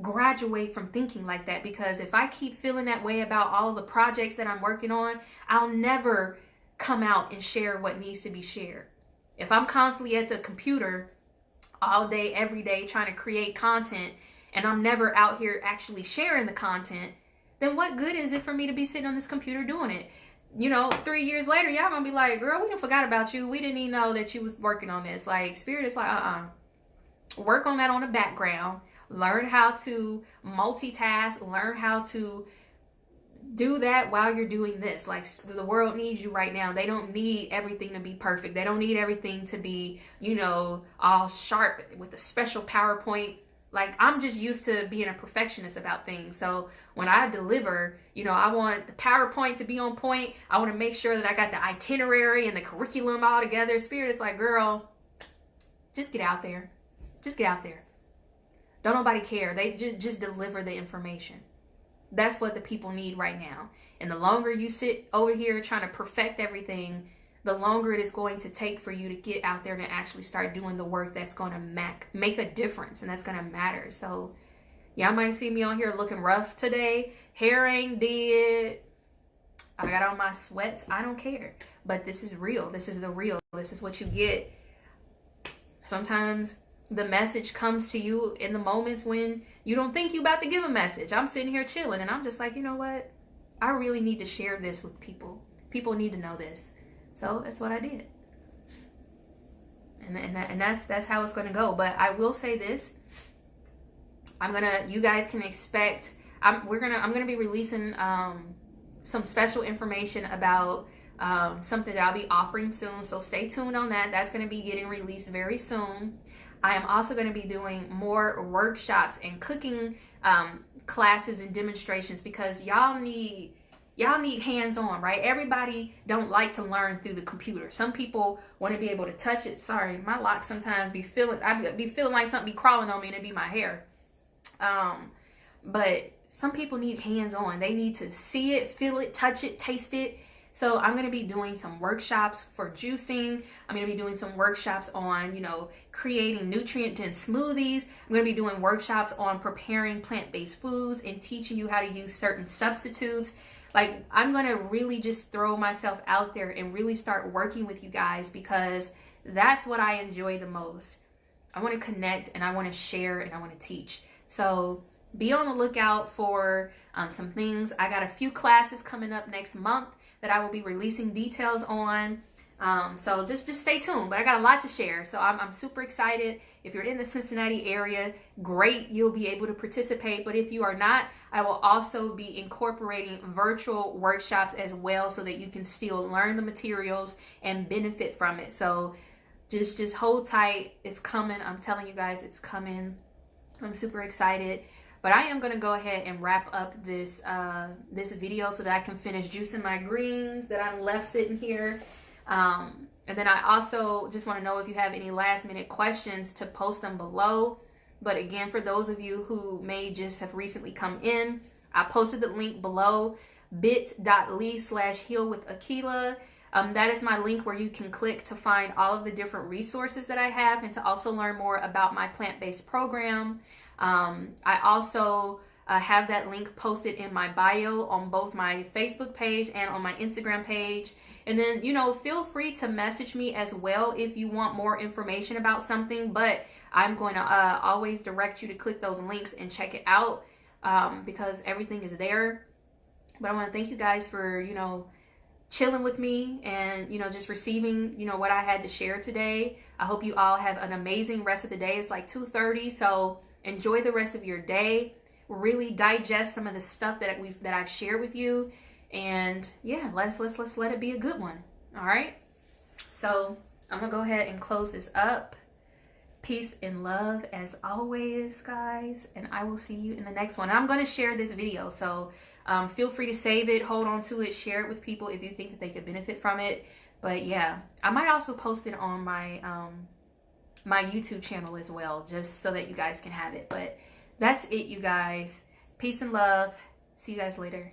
graduate from thinking like that. Because if I keep feeling that way about all the projects that I'm working on, I'll never come out and share what needs to be shared. If I'm constantly at the computer all day, every day, trying to create content, and I'm never out here actually sharing the content, then what good is it for me to be sitting on this computer doing it? You know, 3 years later, y'all gonna be like, girl, we done forgot about you. We didn't even know that you was working on this. Like, Spirit is like, work on that on the background. Learn how to multitask. Learn how to do that while you're doing this. Like, the world needs you right now. They don't need everything to be perfect. They don't need everything to be, you know, all sharp with a special PowerPoint. Like, I'm just used to being a perfectionist about things. So when I deliver, you know, I want the PowerPoint to be on point. I want to make sure that I got the itinerary and the curriculum all together. Spirit is like, girl, just get out there. Just get out there. Don't nobody care. They just deliver the information. That's what the people need right now. And the longer you sit over here trying to perfect everything, the longer it is going to take for you to get out there and actually start doing the work that's going to make a difference and that's going to matter. So y'all might see me on here looking rough today. Hair ain't did. I got on my sweats. I don't care. But this is real. This is the real. This is what you get. Sometimes the message comes to you in the moments when you don't think you about to give a message. I'm sitting here chilling and I'm just like, you know what? I really need to share this with people. People need to know this. So that's what I did. And that's how it's going to go. But I will say this. You guys can expect, I'm going to be releasing some special information about something that I'll be offering soon. So stay tuned on that. That's going to be getting released very soon. I am also going to be doing more workshops and cooking classes and demonstrations because y'all need hands-on, right? Everybody don't like to learn through the computer. Some people want to be able to touch it. Sorry, my locks sometimes I be feeling like something be crawling on me and it be my hair. But some people need hands-on. They need to see it, feel it, touch it, taste it. So I'm going to be doing some workshops for juicing. I'm going to be doing some workshops on, you know, creating nutrient-dense smoothies. I'm going to be doing workshops on preparing plant-based foods and teaching you how to use certain substitutes. Like, I'm going to really just throw myself out there and really start working with you guys because that's what I enjoy the most. I want to connect and I want to share and I want to teach. So be on the lookout for some things. I got a few classes coming up next month that I will be releasing details on. So just stay tuned. But I got a lot to share. So I'm super excited. If you're in the Cincinnati area, great, you'll be able to participate. But if you are not, I will also be incorporating virtual workshops as well so that you can still learn the materials and benefit from it. So just hold tight. It's coming. I'm telling you guys, it's coming. I'm super excited. But I am going to go ahead and wrap up this this video so that I can finish juicing my greens that I'm left sitting here. And then I also just want to know if you have any last minute questions to post them below. But again, for those of you who may just have recently come in, I posted the link below, bit.ly/healwithakila. That is my link where you can click to find all of the different resources that I have and to also learn more about my plant-based program. I also have that link posted in my bio on both my Facebook page and on my Instagram page. And then, you know, feel free to message me as well if you want more information about something. But I'm going to always direct you to click those links and check it out because everything is there. But I want to thank you guys for, you know, chilling with me and, you know, just receiving, you know, what I had to share today. I hope you all have an amazing rest of the day. It's like 2:30, so enjoy the rest of your day. Really digest some of the stuff that I've shared with you, and yeah, let's let it be a good one. All right. So I'm gonna go ahead and close this up. Peace and love as always, guys. And I will see you in the next one. I'm going to share this video. So feel free to save it, hold on to it, share it with people if you think that they could benefit from it. But yeah, I might also post it on my my YouTube channel as well, just so that you guys can have it. But that's it, you guys. Peace and love. See you guys later.